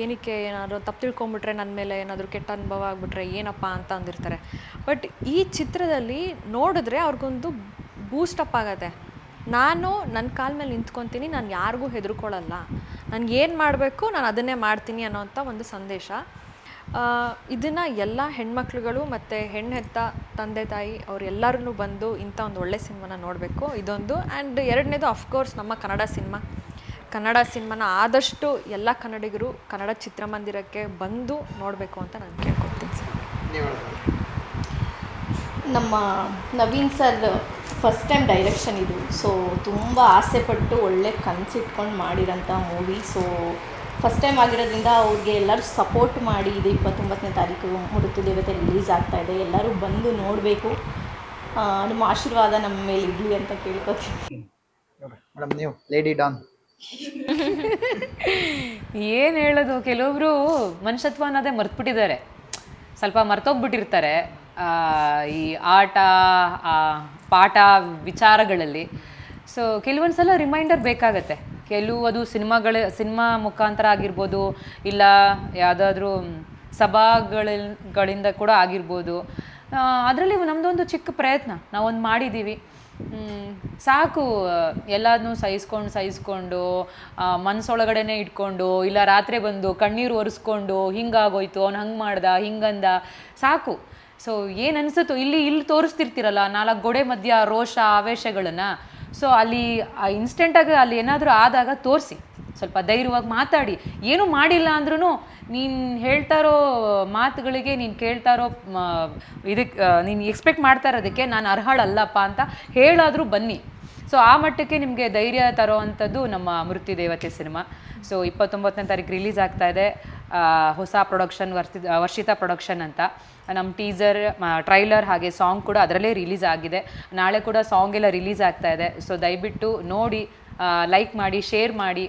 ಏನಕ್ಕೆ ಏನಾದರೂ ತಪ್ಪು ತಿಳ್ಕೊಂಬಿಟ್ರೆ ನನ್ನ ಮೇಲೆ ಏನಾದರೂ ಕೆಟ್ಟ ಅನುಭವ ಆಗಿಬಿಟ್ರೆ ಏನಪ್ಪ ಅಂತ ಅಂದಿರ್ತಾರೆ. ಬಟ್ ಈ ಚಿತ್ರದಲ್ಲಿ ನೋಡಿದ್ರೆ ಅವ್ರಿಗೊಂದು ಬೂಸ್ಟಪ್ ಆಗುತ್ತೆ. ನಾನು ನನ್ನ ಕಾಲ ಮೇಲೆ ನಿಂತ್ಕೊತೀನಿ, ನಾನು ಯಾರಿಗೂ ಹೆದರ್ಕೊಳ್ಳಲ್ಲ, ನನಗೇನು ಮಾಡಬೇಕು ನಾನು ಅದನ್ನೇ ಮಾಡ್ತೀನಿ ಅನ್ನೋವಂಥ ಒಂದು ಸಂದೇಶ. ಇದನ್ನು ಎಲ್ಲ ಹೆಣ್ಮಕ್ಳುಗಳು ಮತ್ತು ಹೆಣ್ಣೆತ್ತ ತಂದೆ ತಾಯಿ ಅವರೆಲ್ಲರೂ ಬಂದು ಇಂಥ ಒಂದು ಒಳ್ಳೆ ಸಿನಿಮಾನ ನೋಡಬೇಕು. ಇದೊಂದು. ಆ್ಯಂಡ್ ಎರಡನೇದು ಅಫ್ಕೋರ್ಸ್ ನಮ್ಮ ಕನ್ನಡ ಸಿನಿಮಾನ ಆದಷ್ಟು ಎಲ್ಲ ಕನ್ನಡಿಗರು ಕನ್ನಡ ಚಿತ್ರಮಂದಿರಕ್ಕೆ ಬಂದು ನೋಡಬೇಕು ಅಂತ ನಾನು ಕೇಳ್ಕೊಳ್ತೀನಿ ಸರ್. ನಮ್ಮ Naveen sir first time direction ಇದು. ಸೊ ತುಂಬ ಆಸೆಪಟ್ಟು ಒಳ್ಳೆ ಕನಸಿಟ್ಕೊಂಡು ಮಾಡಿರೋಂಥ ಮೂವಿ. ಸೊ ಫಸ್ಟ್ ಟೈಮ್ ಆಗಿರೋದ್ರಿಂದ ಅವ್ರಿಗೆ ಎಲ್ಲರೂ ಸಪೋರ್ಟ್ ಮಾಡಿ. ಇದು 29ನೇ ತಾರೀಕು ಮೃತ್ಯುದೇವತೆ ರಿಲೀಸ್ ಆಗ್ತಾಯಿದೆ. ಎಲ್ಲರೂ ಬಂದು ನೋಡಬೇಕು. ನಿಮ್ಮ ಆಶೀರ್ವಾದ ನಮ್ಮ ಮೇಲೆ ಇರಲಿ ಅಂತ ಕೇಳ್ಕೊತೀನಿ. ಮೇಡಮ್, ನೀವು ಲೇಡಿ ಡಾನ್ ಏನು ಹೇಳೋದು, ಕೆಲವೊಬ್ರು ಮನುಷ್ಯತ್ವ ಅನ್ನೋದೇ ಮರ್ತ್ಬಿಟ್ಟಿದ್ದಾರೆ, ಸ್ವಲ್ಪ ಮರ್ತೋಗ್ಬಿಟ್ಟಿರ್ತಾರೆ ಈ ಆಟ ಪಾಠ ವಿಚಾರಗಳಲ್ಲಿ. ಸೊ ಕೆಲವೊಂದು ಸಲ ರಿಮೈಂಡರ್ ಬೇಕಾಗತ್ತೆ. ಅದು ಸಿನಿಮಾ ಮುಖಾಂತರ ಆಗಿರ್ಬೋದು, ಇಲ್ಲ ಯಾವುದಾದ್ರೂ ಸಭಾಗಳಿಂದ ಕೂಡ ಆಗಿರ್ಬೋದು. ಅದರಲ್ಲಿ ನಮ್ಮದೊಂದು ಚಿಕ್ಕ ಪ್ರಯತ್ನ ನಾವೊಂದು ಮಾಡಿದ್ದೀವಿ. ಸಾಕು ಎಲ್ಲದನ್ನೂ ಸಹಿಸ್ಕೊಂಡು ಮನಸ್ಸೊಳಗಡೆನೇ ಇಟ್ಕೊಂಡು, ಇಲ್ಲ ರಾತ್ರಿ ಬಂದು ಕಣ್ಣೀರು ಒರೆಸ್ಕೊಂಡು ಹಿಂಗಾಗೋಯ್ತು, ಅವ್ನು ಹಂಗೆ ಮಾಡ್ದ ಹಿಂಗಂದ ಸಾಕು. ಸೊ ಏನು ಅನಿಸುತ್ತೋ ಇಲ್ಲಿ ತೋರಿಸ್ತಿರ್ತೀರಲ್ಲ 4 ಗೋಡೆ ಮಧ್ಯ ರೋಷ ಆವೇಶಗಳನ್ನು. ಸೊ ಅಲ್ಲಿ ಇನ್ಸ್ಟೆಂಟಾಗಿ ಅಲ್ಲಿ ಏನಾದರೂ ಆದಾಗ ತೋರಿಸಿ, ಸ್ವಲ್ಪ ಧೈರ್ಯವಾಗಿ ಮಾತಾಡಿ. ಏನೂ ಮಾಡಿಲ್ಲ ಅಂದ್ರೂ ನೀನು ಹೇಳ್ತಾ ಇರೋ ಮಾತುಗಳಿಗೆ, ನೀನು ಕೇಳ್ತಾ ಇರೋ ಇದಕ್ಕೆ, ನೀನು ಎಕ್ಸ್ಪೆಕ್ಟ್ ಮಾಡ್ತಾ ಇರೋದಕ್ಕೆ ನಾನು ಅರ್ಹಳಲ್ಲಪ್ಪ ಅಂತ ಹೇಳಾದರೂ ಬನ್ನಿ. ಸೊ ಆ ಮಟ್ಟಕ್ಕೆ ನಿಮಗೆ ಧೈರ್ಯ ತರೋ ಅಂಥದ್ದು ನಮ್ಮ ಮೃತ್ಯುದೇವತೆ ಸಿನಿಮಾ. ಸೊ 29ನೇ ತಾರೀಕು ರಿಲೀಸ್ ಆಗ್ತಾಯಿದೆ. ಹೊಸ ಪ್ರೊಡಕ್ಷನ್ ವರ್ಷಿತಾ ಪ್ರೊಡಕ್ಷನ್ ಅಂತ. ನಮ್ಮ ಟೀಸರ್, ಟ್ರೈಲರ್ ಹಾಗೆ ಸಾಂಗ್ ಕೂಡ ಅದರಲ್ಲೇ ರಿಲೀಸ್ ಆಗಿದೆ. ನಾಳೆ ಕೂಡ ಸಾಂಗ್ ಎಲ್ಲ ರಿಲೀಸ್ ಆಗ್ತಾಯಿದೆ. ಸೊ ದಯವಿಟ್ಟು ನೋಡಿ, ಲೈಕ್ ಮಾಡಿ, ಶೇರ್ ಮಾಡಿ.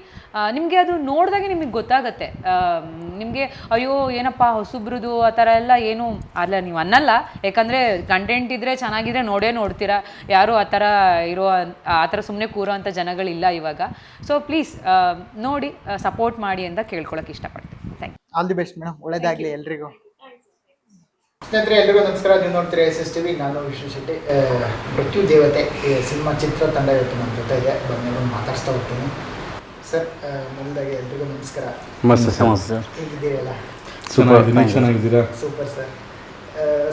ನಿಮಗೆ ಅದು ನೋಡಿದಾಗೆ ನಿಮಗೆ ಗೊತ್ತಾಗತ್ತೆ. ನಿಮಗೆ ಅಯ್ಯೋ ಏನಪ್ಪ ಹೊಸಬ್ರದು ಆ ಥರ ಎಲ್ಲ ಏನೂ ಅಲ್ಲ ನೀವು ಅನ್ನಲ್ಲ. ಯಾಕಂದರೆ ಕಂಟೆಂಟ್ ಇದ್ದರೆ ಚೆನ್ನಾಗಿದ್ರೆ ನೋಡ್ತೀರಾ. ಯಾರೂ ಆ ಥರ ಸುಮ್ಮನೆ ಕೂರೋ ಅಂಥ ಜನಗಳಿಲ್ಲ ಇವಾಗ. ಸೊ ಪ್ಲೀಸ್ ನೋಡಿ, ಸಪೋರ್ಟ್ ಮಾಡಿ ಅಂತ ಕೇಳ್ಕೊಳಕ್ಕೆ ಇಷ್ಟಪಡ್ತೀನಿ. Thank you. All the best madam, ಒಳ್ಳೇದಾಗಲಿ ಎಲ್ರಿಗೂ. ಸ್ನೇಹಿತರೆ, ಎಲ್ರಿಗೂ ನಮಸ್ಕಾರ. ನೀವು ನೋಡ್ತೀರಾ SSTV. ನಾನು ವಿಷ್ಣು ಶೆಟ್ಟಿ. ಮೃತ್ಯುದೇವತೆ ಸಿನಿಮಾ ಚಿತ್ರತಂಡ ಇವತ್ತು ನಮ್ಮ ಜೊತೆ ಇದೆ. ಬಂದು ಮಾತಾಡ್ಸ್ತಾ ಹೋಗ್ತೀನಿ. ಸರ್, ಮೊದಲಾಗಿ ಎಲ್ರಿಗೂ ನಮಸ್ಕಾರ. ಹೇಗಿದ್ದೀರಲ್ಲ? ಚೆನ್ನಾಗಿದ್ದೀರಾ? Super sir.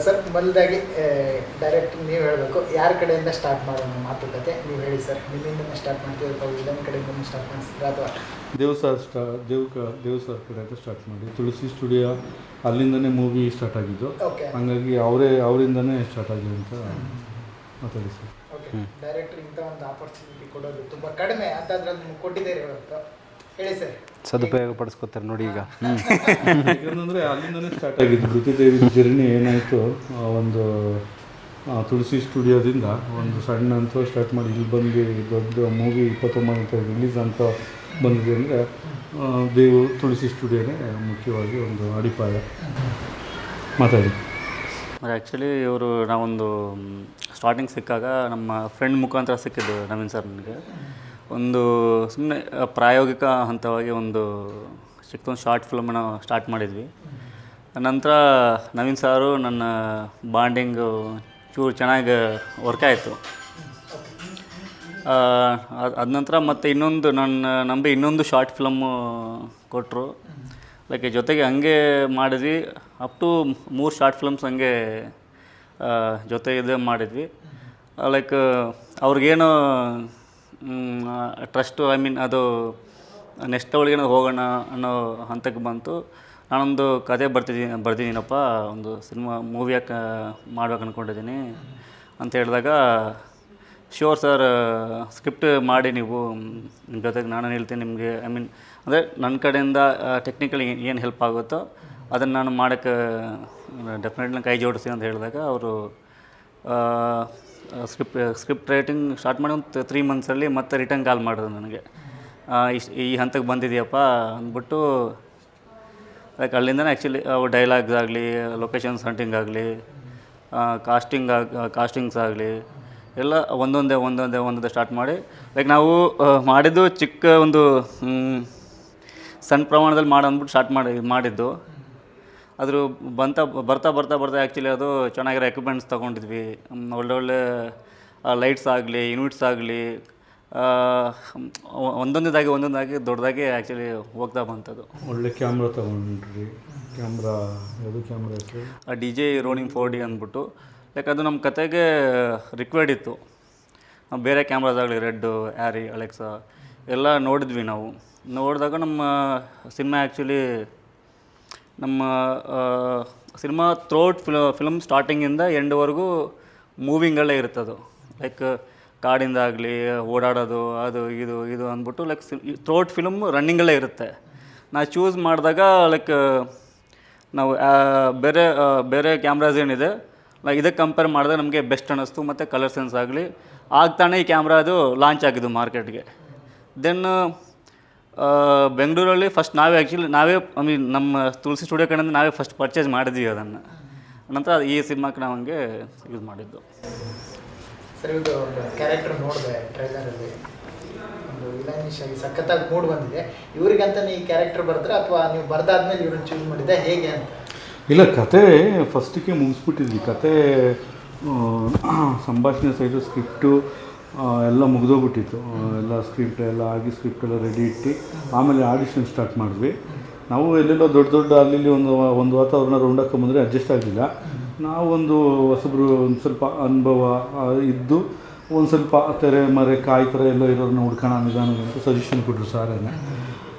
ಸರ್, ಮೊದಲಾಗಿ ಡೈರೆಕ್ಟ್ ನೀವು ಹೇಳಬೇಕು, ಯಾರ ಕಡೆಯಿಂದ ಸ್ಟಾರ್ಟ್ ಮಾಡೋಣ ಮಾತುಕತೆ? ನೀವು ಹೇಳಿ ಸರ್. ನಿಮ್ಮಿಂದನೇ ಸ್ಟಾರ್ಟ್ ಮಾಡ್ತೀವಿ ಅಥವಾ ವಿಲನ್ ಕಡೆಯಿಂದ ಸ್ಟಾರ್ಟ್ ಮಾಡಿಸ್ತೀರಾ ಅಥವಾ ದೇವ್ ಸರ್ ಕಡೆಯಿಂದ ಸ್ಟಾರ್ಟ್ ಮಾಡಿ? ತುಳಸಿ ಸ್ಟುಡಿಯೋ ಅಲ್ಲಿಂದನೇ ಮೂವಿ ಸ್ಟಾರ್ಟ್ ಆಗಿದ್ದು. ಓಕೆ. ಹಾಗಾಗಿ ಅವರಿಂದನೇ ಸ್ಟಾರ್ಟ್ ಆಗಿದೆ ಅಂತ ಮಾತಾಡಿ ಸರ್. ಓಕೆ. ಡೈರೆಕ್ಟರ್ ಇಂಥ ಒಂದು ಆಪರ್ಚುನಿಟಿ ಕೊಡೋದು ತುಂಬ ಕಡಿಮೆ ಅಂಥದ್ರಲ್ಲಿ ನಿಮ್ಗೆ ಕೊಟ್ಟಿದ್ದಾರೆ ಇವತ್ತು. ಹೇಳಿ ಸರ್. ಸದುಪಯೋಗ ಪಡಿಸ್ಕೊತಾರೆ ನೋಡಿ ಈಗ. ಯಾಕಂದರೆ ಅಲ್ಲಿಂದನೇ ಸ್ಟಾರ್ಟ್ ಆಗಿದ್ದು ಧೃತಿದೇವಿ ಜರ್ನಿ ಏನಾಯಿತು, ಒಂದು ತುಳಸಿ ಸ್ಟುಡಿಯೋದಿಂದ ಒಂದು ಸಣ್ಣ ಅಂತ ಸ್ಟಾರ್ಟ್ ಮಾಡಿ ಇಲ್ಲಿ ಬಂದು ದೊಡ್ಡ ಮೂವಿ 29 ರಿಲೀಸ್ ಅಂತ ಬಂದಿದೆ ಅಂದರೆ ತುಳಸಿ ಸ್ಟುಡಿಯೋನೇ ಮುಖ್ಯವಾಗಿ ಒಂದು ಅಡಿಪಾಯ. ಮಾತಾಡಿ. ಆ್ಯಕ್ಚುಲಿ ಇವರು ನಾವೊಂದು ಸ್ಟಾರ್ಟಿಂಗ್ ಸಿಕ್ಕಾಗ ನಮ್ಮ ಫ್ರೆಂಡ್ ಮುಖಾಂತರ ಸಿಕ್ಕಿದ್ದು ನವೀನ್ ಸರ್ ನನಗೆ. ಒಂದು ಸುಮ್ಮನೆ ಪ್ರಾಯೋಗಿಕ ಹಂತವಾಗಿ ಒಂದು ಚಿಕ್ಕದೊಂದು ಶಾರ್ಟ್ ಫಿಲ್ಮನ್ನು ಸ್ಟಾರ್ಟ್ ಮಾಡಿದ್ವಿ. ನಂತರ ನವೀನ್ ಸಾರು ನನ್ನ ಬಾಂಡಿಂಗು ಚೂರು ಚೆನ್ನಾಗಿ ವರ್ಕ್ ಆಯಿತು. ಅದ ನಂತರ ಮತ್ತು ಇನ್ನೊಂದು ಇನ್ನೊಂದು ಶಾರ್ಟ್ ಫಿಲಮ್ಮು ಕೊಟ್ಟರು. ಲೈಕ್ ಜೊತೆಗೆ ಹಂಗೆ ಮಾಡಿದ್ವಿ. ಅಪ್ ಟು 3 ಶಾರ್ಟ್ ಫಿಲ್ಮ್ಸ್ ಹಂಗೆ ಜೊತೆಗಿದೆ ಮಾಡಿದ್ವಿ. ಲೈಕ್ ಅವ್ರಿಗೇನು ಟ್ರಸ್ಟು, ಐ ಮೀನ್ ಅದು ನೆಕ್ಸ್ಟ್ ಅವಳಿಗೇನೋ ಹೋಗೋಣ ಅನ್ನೋ ಹಂತಕ್ಕೆ ಬಂತು. ನಾನೊಂದು ಕತೆ ಬರ್ತಿದ್ದೀನಪ್ಪ, ಒಂದು ಮೂವಿ ಮಾಡ್ಬೇಕು ಅಂದ್ಕೊಂಡಿದ್ದೀನಿ ಅಂತ ಹೇಳಿದಾಗ, ಶ್ಯೂರ್ ಸರ್, ಸ್ಕ್ರಿಪ್ಟ್ ಮಾಡಿ ನೀವು, ನಿಮ್ಮ ಜೊತೆಗೆ ನಾನು ಹೇಳ್ತೀನಿ ನಿಮಗೆ. ಐ ಮೀನ್ ಅಂದರೆ ನನ್ನ ಕಡೆಯಿಂದ ಟೆಕ್ನಿಕಲಿ ಏನು ಹೆಲ್ಪ್ ಆಗುತ್ತೋ ಅದನ್ನು ನಾನು ಮಾಡೋಕ್ಕೆ ಡೆಫಿನೆಟ್ಲಿ ಕೈ ಜೋಡಿಸಿ ಅಂತ ಹೇಳಿದಾಗ, ಅವರು ಸ್ಕ್ರಿಪ್ಟ್ ರೈಟಿಂಗ್ ಸ್ಟಾರ್ಟ್ ಮಾಡಿ ಒಂದು 3 ಮಂತ್ಸಲ್ಲಿ ಮತ್ತೆ ರಿಟರ್ನ್ ಕಾಲ್ ಮಾಡಿದ್ರು ನನಗೆ. ಈ ಹಂತಕ್ಕೆ ಬಂದಿದೆಯಪ್ಪ ಅಂದ್ಬಿಟ್ಟು. ಲೈಕ್ ಅಲ್ಲಿಂದನೇ ಆ್ಯಕ್ಚುಲಿ ಡೈಲಾಗ್ಸ್ ಆಗಲಿ, ಲೊಕೇಶನ್ಸ್ ಹಂಟಿಂಗ್ ಆಗಲಿ, ಕಾಸ್ಟಿಂಗ್ಸ್ ಆಗಲಿ ಎಲ್ಲ ಒಂದೊಂದೇ ಸ್ಟಾರ್ಟ್ ಮಾಡಿ, ಲೈಕ್ ನಾವು ಮಾಡಿದ್ದು ಚಿಕ್ಕ ಒಂದು ಸಣ್ಣ ಪ್ರಮಾಣದಲ್ಲಿ ಅಂದ್ಬಿಟ್ಟು ಸ್ಟಾರ್ಟ್ ಮಾಡಿದ್ದು. ಆದರೂ ಬರ್ತಾ ಆ್ಯಕ್ಚುಲಿ ಅದು ಚೆನ್ನಾಗಿರೋ ಎಕ್ವಿಪ್ಮೆಂಟ್ಸ್ ತೊಗೊಂಡಿದ್ವಿ. ಒಳ್ಳೊಳ್ಳೆ ಲೈಟ್ಸ್ ಆಗಲಿ, ಯೂನಿಟ್ಸ್ ಆಗಲಿ, ಒಂದೊಂದಾಗಿ ದೊಡ್ಡದಾಗಿ ಆ್ಯಕ್ಚುಲಿ ಹೋಗ್ತಾ ಬಂತದ್ದು. ಒಳ್ಳೆ ಕ್ಯಾಮ್ರಾ ತೊಗೊಂಡ್ರಿ. ಯಾವುದು ಕ್ಯಾಮ್ರಾ ಹೆಸರು? DJ ರೋನಿಂಗ್ 4D ಅಂದ್ಬಿಟ್ಟು. ಲೈಕ್ ಅದು ನಮ್ಮ ಕತೆಗೆ ರಿಕ್ವೈರ್ಡ್ ಇತ್ತು. ನಾವು ಬೇರೆ ಕ್ಯಾಮ್ರಾದಾಗಲಿ, ರೆಡ್ಡು, ಆ್ಯರಿ, ಅಲೆಕ್ಸಾ ಎಲ್ಲ ನೋಡಿದ್ವಿ. ನಾವು ನೋಡಿದಾಗ ನಮ್ಮ ಸಿನಿಮಾ ಥ್ರೋಟ್ ಫಿಲ್ಮ್ ಸ್ಟಾರ್ಟಿಂಗಿಂದ ಎಂಡ್ವರೆಗೂ ಮೂವಿಂಗಲ್ಲೇ ಇರ್ತದು. ಲೈಕ್ ಕಾಡಿಂದಾಗಲಿ ಓಡಾಡೋದು, ಅದು ಇದು ಅಂದ್ಬಿಟ್ಟು ಲೈಕ್ ಥ್ರೋಟ್ ಫಿಲ್ಮ್ ರನ್ನಿಂಗಲ್ಲೇ ಇರುತ್ತೆ. ನಾವು ಚೂಸ್ ಮಾಡಿದಾಗ ಲೈಕ್ ನಾವು ಬೇರೆ ಕ್ಯಾಮ್ರಾಸ್ ಏನಿದೆ ಲೈಕ್ ಇದಕ್ಕೆ ಕಂಪೇರ್ ಮಾಡಿದ್ರೆ ನಮಗೆ ಬೆಸ್ಟ್ ಅನ್ನಿಸ್ತು. ಮತ್ತು ಕಲರ್ ಸೆನ್ಸ್ ಆಗಲಿ ಆಗ್ತಾನೆ ಈ ಕ್ಯಾಮ್ರಾ ಅದು ಲಾಂಚ್ ಆಗಿದ್ದು ಮಾರ್ಕೆಟ್ಗೆ. ದೆನ್ ಬೆಂಗಳೂರಲ್ಲಿ ಫಸ್ಟ್ ನಾವೇ ಐ ಮೀನ್ ನಮ್ಮ ತುಳಸಿ ಸ್ಟುಡಿಯೋ ಕಡೆಯಿಂದ ನಾವೇ ಫಸ್ಟ್ ಪರ್ಚೇಸ್ ಮಾಡಿದ್ವಿ ಅದನ್ನು. ನಂತರ ಈ ಸಿನಿಮಾಕ್ಕೆ ನಾವು ಹಂಗೆ ಯೂಸ್ ಮಾಡಿದ್ದು. ಸರ್, ಇದು ಒಂದು ಕ್ಯಾರೆಕ್ಟರ್ ನೋಡಿದೆ ಟ್ರೈಲರಲ್ಲಿ, ಒಂದು ವಿಲನಿಶ್ ಆಗಿ ಸಖತ್ತಾಗಿ ಮೂಡ್ ಬಂದಿದೆ. ಇವ್ರಿಗಂತಲೇ ಈ ಕ್ಯಾರೆಕ್ಟರ್ ಬರೆದ್ರೆ ಅಥವಾ ನೀವು ಬರ್ದಾದ್ಮೇಲೆ ಇವ್ರನ್ನ ಚೂಸ್ ಮಾಡಿದ್ದೆ ಹೇಗೆ ಅಂತ? ಇಲ್ಲ, ಕತೆ ಫಸ್ಟಿಗೆ ಮುಗಿಸ್ಬಿಟ್ಟಿದ್ವಿ. ಕತೆ ಸಂಭಾಷಣೆ ಸಹಿತ ಸ್ಕ್ರಿಪ್ಟು ಎಲ್ಲ ಮುಗಿದೋಗ್ಬಿಟ್ಟಿತ್ತು. ಎಲ್ಲ ಸ್ಕ್ರಿಪ್ಟ್ ಎಲ್ಲ ಆಗಿ ಸ್ಕ್ರಿಪ್ಟೆಲ್ಲ ರೆಡಿ ಇಟ್ಟು ಆಮೇಲೆ ಆಡಿಷನ್ ಸ್ಟಾರ್ಟ್ ಮಾಡಿದ್ವಿ. ನಾವು ಎಲ್ಲೆಲ್ಲೋ ದೊಡ್ಡ ಅಲ್ಲಿ ಒಂದು ವಾತಾವರಣ ರೌಂಡ್ ಹಾಕೊಂಬಂದರೆ ಅಡ್ಜಸ್ಟ್ ಆಗಲಿಲ್ಲ. ನಾವೊಂದು ಹೊಸಬ್ರು ಒಂದು ಸ್ವಲ್ಪ ಅನುಭವ ಇದ್ದು ಒಂದು ಸ್ವಲ್ಪ ತೆರೆ ಮರೆ ಕಾಯಿ ಥರ ಎಲ್ಲ ಇರೋರನ್ನ ಹುಡ್ಕೋಣ ನಿಧಾನ ಅಂತ ಸಜೆಷನ್ ಕೊಟ್ಟರು ಸಾರೇನೆ.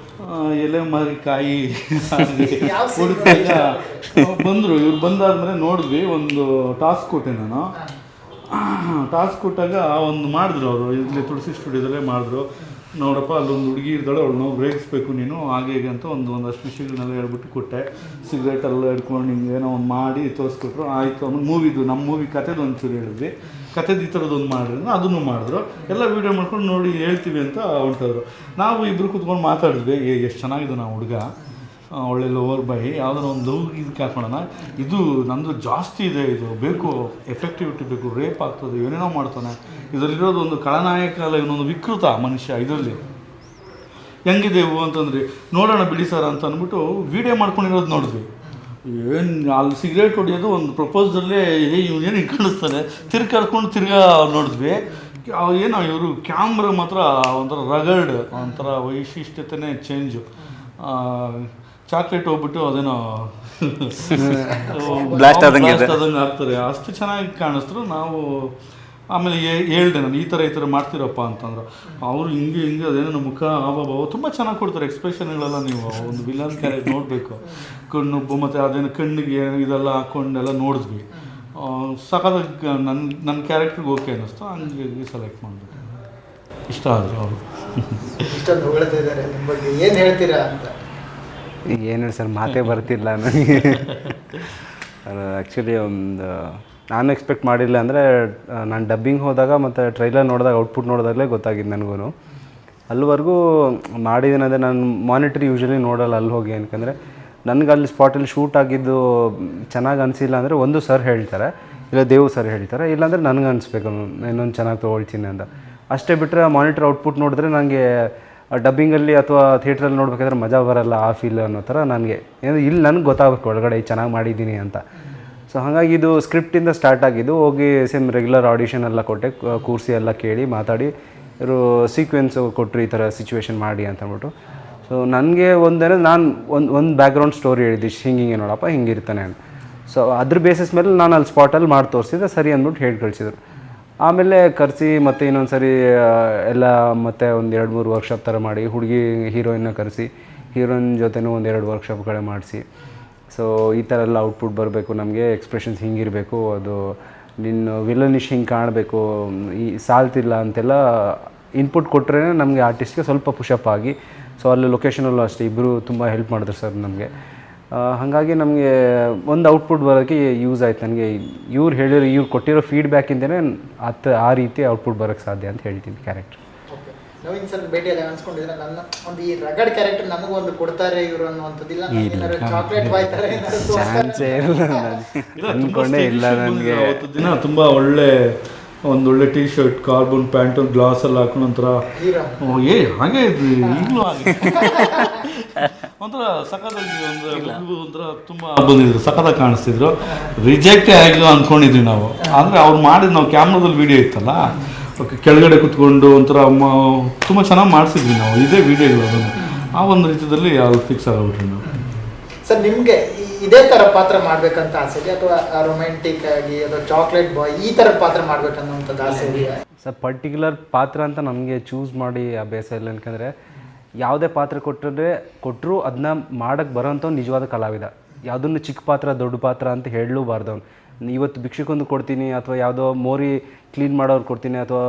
ಎಲೆ ಮರಿ ಕಾಯಿ ಹುಡುಕಾಗ ಬಂದರು. ಇವ್ರು ಬಂದಾದ್ಮೇಲೆ ನೋಡಿದ್ವಿ. ಒಂದು ಟಾಸ್ಕ್ ಕೊಟ್ಟೆ ನಾನು. ಟಾಸ್ಕ್ ಕೊಟ್ಟಾಗ ಒಂದು ಮಾಡಿದ್ರು ಅವರು, ಇಲ್ಲಿ ತುಳಸಿ ಸ್ಟುಡಿಯೋದಲ್ಲೇ ಮಾಡಿದ್ರು. ನೋಡಪ್ಪ, ಅಲ್ಲೊಂದು ಹುಡುಗಿ ಇದ್ದಾಳೆ, ಅವಳು ನಾವು ರೇಗಿಸ್ಬೇಕು ನೀನು ಹಾಗೆ ಹೇಗೆ ಅಂತ ಒಂದಷ್ಟು ವಿಷಯಗಳನ್ನೆಲ್ಲ ಹೇಳ್ಬಿಟ್ಟು ಕೊಟ್ಟೆ. ಸಿಗರೇಟೆಲ್ಲ ಹಿಡ್ಕೊಂಡು ಹಿಂಗೆ ಏನೋ ಒಂದು ಮಾಡಿ ತೋರಿಸ್ಕೊಟ್ರು. ಆಯಿತು. ಆಮೇಲೆ ನಮ್ಮ ಮೂವಿ ಕಥೆದು ಒಂಚೂರು ಹೇಳಿದ್ವಿ. ಕಥೆದು ಈ ಥರದ್ದು ಒಂದು ಮಾಡಿದ್ರು, ಅದನ್ನು ಮಾಡಿದ್ರು. ಎಲ್ಲ ವೀಡಿಯೋ ಮಾಡ್ಕೊಂಡು ನೋಡಿ ಹೇಳ್ತೀವಿ ಅಂತ ಹೊಂಟೋದ್ರು. ನಾವು ಇಬ್ಬರು ಕೂತ್ಕೊಂಡು ಮಾತಾಡಿದ್ವಿ, ಎಷ್ಟು ಚೆನ್ನಾಗಿದೆ ನಾವು ಹುಡುಗ, ಒಳ್ಳೆ ಲೋವರ್ ಬೈ, ಯಾವುದೋ ಒಂದು ಇದಕ್ಕೆ ಹಾಕೋಣ, ಇದು ನಂದು ಜಾಸ್ತಿ ಇದೆ, ಇದು ಬೇಕು, ಎಫೆಕ್ಟಿವಿಟಿ ಬೇಕು, ರೇಪ್ ಆಗ್ತದೆ, ಏನೇನೋ ಮಾಡ್ತಾನೆ, ಇದರಲ್ಲಿರೋದು ಒಂದು ಖಳನಾಯಕ ಅಲ್ಲ, ಇವನೊಂದು ವಿಕೃತ ಮನುಷ್ಯ, ಇದರಲ್ಲಿ ಹೆಂಗಿದೆ ಇವು ಅಂತಂದ್ರಿ. ನೋಡೋಣ ಬಿಡಿ ಸರ್ ಅಂತ ಅಂದ್ಬಿಟ್ಟು ವೀಡಿಯೋ ಮಾಡ್ಕೊಂಡಿರೋದು ನೋಡಿದ್ವಿ. ಏನು ಅಲ್ಲಿ ಸಿಗರೇಟ್ ಹೊಡಿಯೋದು ಒಂದು ಪ್ರಪೋಸಲ್ಲೇ ಇವನೇನು ಕಾಣಿಸ್ತಾನೆ, ಕರ್ಕೊಂಡು ತಿರ್ಗಾ ನೋಡಿದ್ವಿ. ಏನೋ ಇವರು ಕ್ಯಾಮ್ರಾ ಮಾತ್ರ ಒಂಥರ ರಗಡ್, ಒಂಥರ ವೈಶಿಷ್ಟ್ಯತೆಯೇ ಚೇಂಜು. ಚಾಕ್ಲೇಟ್ ಹೋಗ್ಬಿಟ್ಟು ಅದೇನೋ ಬ್ಲಾಸ್ಟ್ ಆದಂಗೆ ಆಗ್ತಾರೆ, ಅಷ್ಟು ಚೆನ್ನಾಗಿ ಕಾಣಿಸ್ರು. ನಾವು ಆಮೇಲೆ ಹೇಳ್ದೆ ನಾನು, ಈ ಥರ ಮಾಡ್ತೀರಪ್ಪ ಅಂತಂದ್ರೆ ಅವರು ಹಿಂಗೆ ಅದೇನೋ ಮುಖ ಹಾವಭಾವ ತುಂಬ ಚೆನ್ನಾಗಿ ಕೊಡ್ತಾರೆ. ಎಕ್ಸ್ಪ್ರೆಷನ್ಗಳೆಲ್ಲ ನೀವು ಒಂದು ವಿಲನ್ ಕ್ಯಾರೆಕ್ಟರ್ ನೋಡಬೇಕು. ಕಣ್ಣು ಮತ್ತು ಅದೇನೋ ಕಣ್ಣಿಗೆ ಇದೆಲ್ಲ ಹಾಕ್ಕೊಂಡೆಲ್ಲ ನೋಡಿದ್ವಿ. ಸಖತ್ತಾಗಿ ನನ್ನ ಕ್ಯಾರೆಕ್ಟ್ರಿಗೆ ಓಕೆ ಅನ್ನಿಸ್ತು, ಹಂಗಾಗಿ ಸೆಲೆಕ್ಟ್ ಮಾಡಿಬಿಟ್ಟೆ. ಇಷ್ಟ ಆದರು ಅವರು. ಇಷ್ಟೊಂದು ಹೊಗಳ್ತಾ ಇದ್ದಾರೆ ನಿಮ್ಮ ಬಗ್ಗೆ, ಏನು ಹೇಳ್ತೀರಾ ಅಂತ? ಏನು ಹೇಳಿ ಸರ್, ಮಾತೇ ಬರ್ತಿಲ್ಲ ನನಗೆ. ಆ್ಯಕ್ಚುಲಿ ಒಂದು ನಾನು ಎಕ್ಸ್ಪೆಕ್ಟ್ ಮಾಡಿಲ್ಲ ಅಂದರೆ, ನಾನು ಡಬ್ಬಿಂಗ್ ಹೋದಾಗ ಮತ್ತು ಟ್ರೈಲರ್ ನೋಡಿದಾಗ ಔಟ್ಪುಟ್ ನೋಡಿದಾಗಲೇ ಗೊತ್ತಾಗಿದ್ದು ನನಗೂ. ಅಲ್ಲಿವರೆಗೂ ಮಾಡಿದ್ದೀನಿ ಅಂದರೆ ನಾನು ಮಾನಿಟ್ರಿ ಯೂಶ್ವಲಿ ನೋಡೋಲ್ಲ ಅಲ್ಲಿ ಹೋಗಿ, ಏನಕ್ಕಂದರೆ ನನಗೆ ಅಲ್ಲಿ ಸ್ಪಾಟಲ್ಲಿ ಶೂಟ್ ಆಗಿದ್ದು ಚೆನ್ನಾಗಿ ಅನಿಸಿಲ್ಲ ಅಂದರೆ ಒಂದು ಸರ್ ಹೇಳ್ತಾರೆ, ಇಲ್ಲ ದೇವು ಸರ್ ಹೇಳ್ತಾರೆ, ಇಲ್ಲಾಂದರೆ ನನಗೆ ಅನಿಸ್ಬೇಕು ಇನ್ನೊಂದು ಚೆನ್ನಾಗಿ ತೊಗೊಳ್ತೀನಿ ಅಂತ. ಅಷ್ಟೇ ಬಿಟ್ಟರೆ ಮಾನಿಟ್ರ್ ಔಟ್ಪುಟ್ ನೋಡಿದ್ರೆ ನನಗೆ ಡಬ್ಬಿಂಗಲ್ಲಿ ಅಥವಾ ಥಿಯೇಟ್ರಲ್ಲಿ ನೋಡ್ಬೇಕಾದ್ರೆ ಮಜಾ ಬರೋಲ್ಲ, ಆ ಫೀಲ್ ಅನ್ನೋ ಥರ ನನಗೆ ಏನು ಇಲ್ಲಿ ನನಗೆ ಗೊತ್ತಾಗಬೇಕು ಒಳಗಡೆ ಚೆನ್ನಾಗಿ ಮಾಡಿದ್ದೀನಿ ಅಂತ. ಸೊ ಹಾಗಾಗಿ ಇದು ಸ್ಕ್ರಿಪ್ಟಿಂದ ಸ್ಟಾರ್ಟ್ ಆಗಿದ್ದು, ಹೋಗಿ ಸೇಮ್ ರೆಗ್ಯುಲರ್ ಆಡಿಷನ್ ಎಲ್ಲ ಕೊಟ್ಟೆ, ಕೂರಿಸಿ ಎಲ್ಲ ಕೇಳಿ ಮಾತಾಡಿ ಇವರು ಸೀಕ್ವೆನ್ಸು ಕೊಟ್ಟರು, ಈ ಥರ ಸಿಚುವೇಶನ್ ಮಾಡಿ ಅಂತ ಅಂದ್ಬಿಟ್ಟು. ಸೊ ನನಗೆ ಒಂದೇನೋ ನಾನು ಒಂದು ಬ್ಯಾಕ್ಗ್ರೌಂಡ್ ಸ್ಟೋರಿ ಹೇಳಿದ್ದೆ, ಹಿಂಗಿಂಗೆ ನೋಡಪ್ಪ ಹಿಂಗಿರ್ತಾನೆ ಅಂತ. ಸೊ ಅದ್ರ ಬೇಸಿಸ್ ಮೇಲೆ ನಾನು ಅಲ್ಲಿ ಸ್ಪಾಟಲ್ಲಿ ಮಾಡಿ ತೋರಿಸಿದ್ರೆ ಸರಿ ಅಂದ್ಬಿಟ್ಟು ಹೇಳಿ ಕಳಿಸಿದ್ರು. ಆಮೇಲೆ ಕರೆಸಿ ಮತ್ತು ಇನ್ನೊಂದು ಸರಿ ಎಲ್ಲ ಮತ್ತೆ ಒಂದು 2-3 ವರ್ಕ್ಶಾಪ್ ಥರ ಮಾಡಿ, ಹುಡುಗಿ ಹೀರೋಯಿನ್ನ ಕರೆಸಿ ಹೀರೋಯಿನ್ ಜೊತೆನೂ 1-2 ವರ್ಕ್ಶಾಪ್ಗಳೇ ಮಾಡಿಸಿ, ಸೊ ಈ ಥರ ಎಲ್ಲ ಔಟ್ಪುಟ್ ಬರಬೇಕು, ನಮಗೆ ಎಕ್ಸ್ಪ್ರೆಷನ್ಸ್ ಹಿಂಗಿರಬೇಕು, ಅದು ನಿನ್ನ ವಿಲನಿಶ್ ಹಿಂಗೆ ಕಾಣಬೇಕು, ಈ ಸಾಲ್ತಿಲ್ಲ ಅಂತೆಲ್ಲ ಇನ್ಪುಟ್ ಕೊಟ್ಟರೆ ನಮಗೆ ಆರ್ಟಿಸ್ಟ್ಗೆ ಸ್ವಲ್ಪ ಪುಷಪ್ ಆಗಿ. ಸೊ ಅಲ್ಲಿ ಲೊಕೇಶನಲ್ಲೂ ಅಷ್ಟೇ ಇಬ್ಬರು ತುಂಬ ಹೆಲ್ಪ್ ಮಾಡಿದ್ರು ಸರ್ ನಮಗೆ. ಹಾಗಾಗಿ ನಮಗೆ ಒಂದು ಔಟ್ಪುಟ್ ಬರೋಕ್ಕೆ ಯೂಸ್ ಆಯ್ತು ನನಗೆ. ಇವ್ರು ಕೊಟ್ಟಿರೋ ಫೀಡ್ಬ್ಯಾಕಿಂದನೇ ಆ ರೀತಿ ಔಟ್ಪುಟ್ ಬರೋಕ್ಕೆ ಸಾಧ್ಯ ಅಂತ ಹೇಳ್ತೀನಿ ಕ್ಯಾರೆಕ್ಟರ್. ಓಕೆ, ನವೀನ್ ಸರ್ ಭೇಟಿಯಲ್ಲಿ ಅನ್ಸ್ಕೊಂಡಿದ್ರೆ ನನ್ನ ಒಂದು ಈ ರಗಡ್ ಕ್ಯಾರೆಕ್ಟರ್ ನನಗೊಂದು ಕೊಡ್ತಾರೆ ಇವರು ಅನ್ನುವಂಥದ್ದಿಲ್ಲ, ಚಾಕ್ಲೇಟ್ ಬಾಯ್ ಥರ ಚಾನ್ಸೇ ಇಲ್ಲ, ಅಂದ್ಕೊಂಡೇ ಇಲ್ಲ ನನಗೆ. ಅವತ್ತು ದಿನ ತುಂಬ ಒಂದೊಳ್ಳೆ ಟೀ ಶರ್ಟ್, ಕಾರ್ಬನ್ ಪ್ಯಾಂಟು, ಗ್ಲಾಸಲ್ಲಿ ಹಾಕೊಂಡು ಒಂಥರ ಹಾಗೆ ಇದ್ವಿ, ಈಗಲೂ ಹಾಗೆ ಒಂಥರ ಸಖತ್ತಾಗಿ ಒಂಥರ ತುಂಬ ಬಂದಿದ್ರು, ಸಖತ್ತಾಗಿ ಕಾಣಿಸ್ತಿದ್ರು. ರಿಜೆಕ್ಟೇ ಆಗಿಲ್ಲ ಅಂದ್ಕೊಂಡಿದ್ವಿ ನಾವು. ಅಂದರೆ ಅವ್ರು ಮಾಡಿದ್ದು ನಾವು ಕ್ಯಾಮ್ರಾದಲ್ಲಿ ವೀಡಿಯೋ ಇತ್ತಲ್ಲ, ಕೆಳಗಡೆ ಕುತ್ಕೊಂಡು ಒಂಥರ ತುಂಬ ಚೆನ್ನಾಗಿ ಮಾಡಿಸಿದ್ವಿ ನಾವು, ಇದೇ ವೀಡಿಯೋಗಳು ಅದನ್ನು. ಆ ಒಂದು ರೀತಿಯಲ್ಲಿ ಅಲ್ಲಿ ಫಿಕ್ಸ್ ಆಗಿಬಿಟ್ರಿ ನಾವು. ಸರ್ ನಿಮಗೆ ಇದೇ ಥರ ಪಾತ್ರ ಮಾಡ್ಬೇಕಂತ ಆಸೆ ಇದೆಯಾ, ಅಥವಾ ರೊಮ್ಯಾಂಟಿಕ್ ಆಗಿ ಅಥವಾ ಚಾಕ್ಲೇಟ್ ಬಾಯ್ ಈ ಥರ ಪಾತ್ರ ಮಾಡ್ಬೇಕನ್ನೋಂಥದ್ದು ಆಸೆ ಇದೆಯಾ? ಸರ್ ಪರ್ಟಿಕ್ಯುಲರ್ ಪಾತ್ರ ಅಂತ ನಮಗೆ ಚೂಸ್ ಮಾಡಿ ಅಭ್ಯಾಸ ಇಲ್ಲ. ಯಾಕಂದರೆ ಯಾವುದೇ ಪಾತ್ರ ಕೊಟ್ಟರು ಅದನ್ನ ಮಾಡೋಕ್ಕೆ ಬರೋಂಥವ್ನು ನಿಜವಾದ ಕಲಾವಿದ. ಯಾವುದನ್ನು ಚಿಕ್ಕ ಪಾತ್ರ ದೊಡ್ಡ ಪಾತ್ರ ಅಂತ ಹೇಳಲೂಬಾರ್ದು ಅವ್ನು. ಇವತ್ತು ಭಿಕ್ಷೆಗೊಂದು ಕೊಡ್ತೀನಿ ಅಥವಾ ಯಾವುದೋ ಮೋರಿ ಕ್ಲೀನ್ ಮಾಡೋರು ಕೊಡ್ತೀನಿ ಅಥವಾ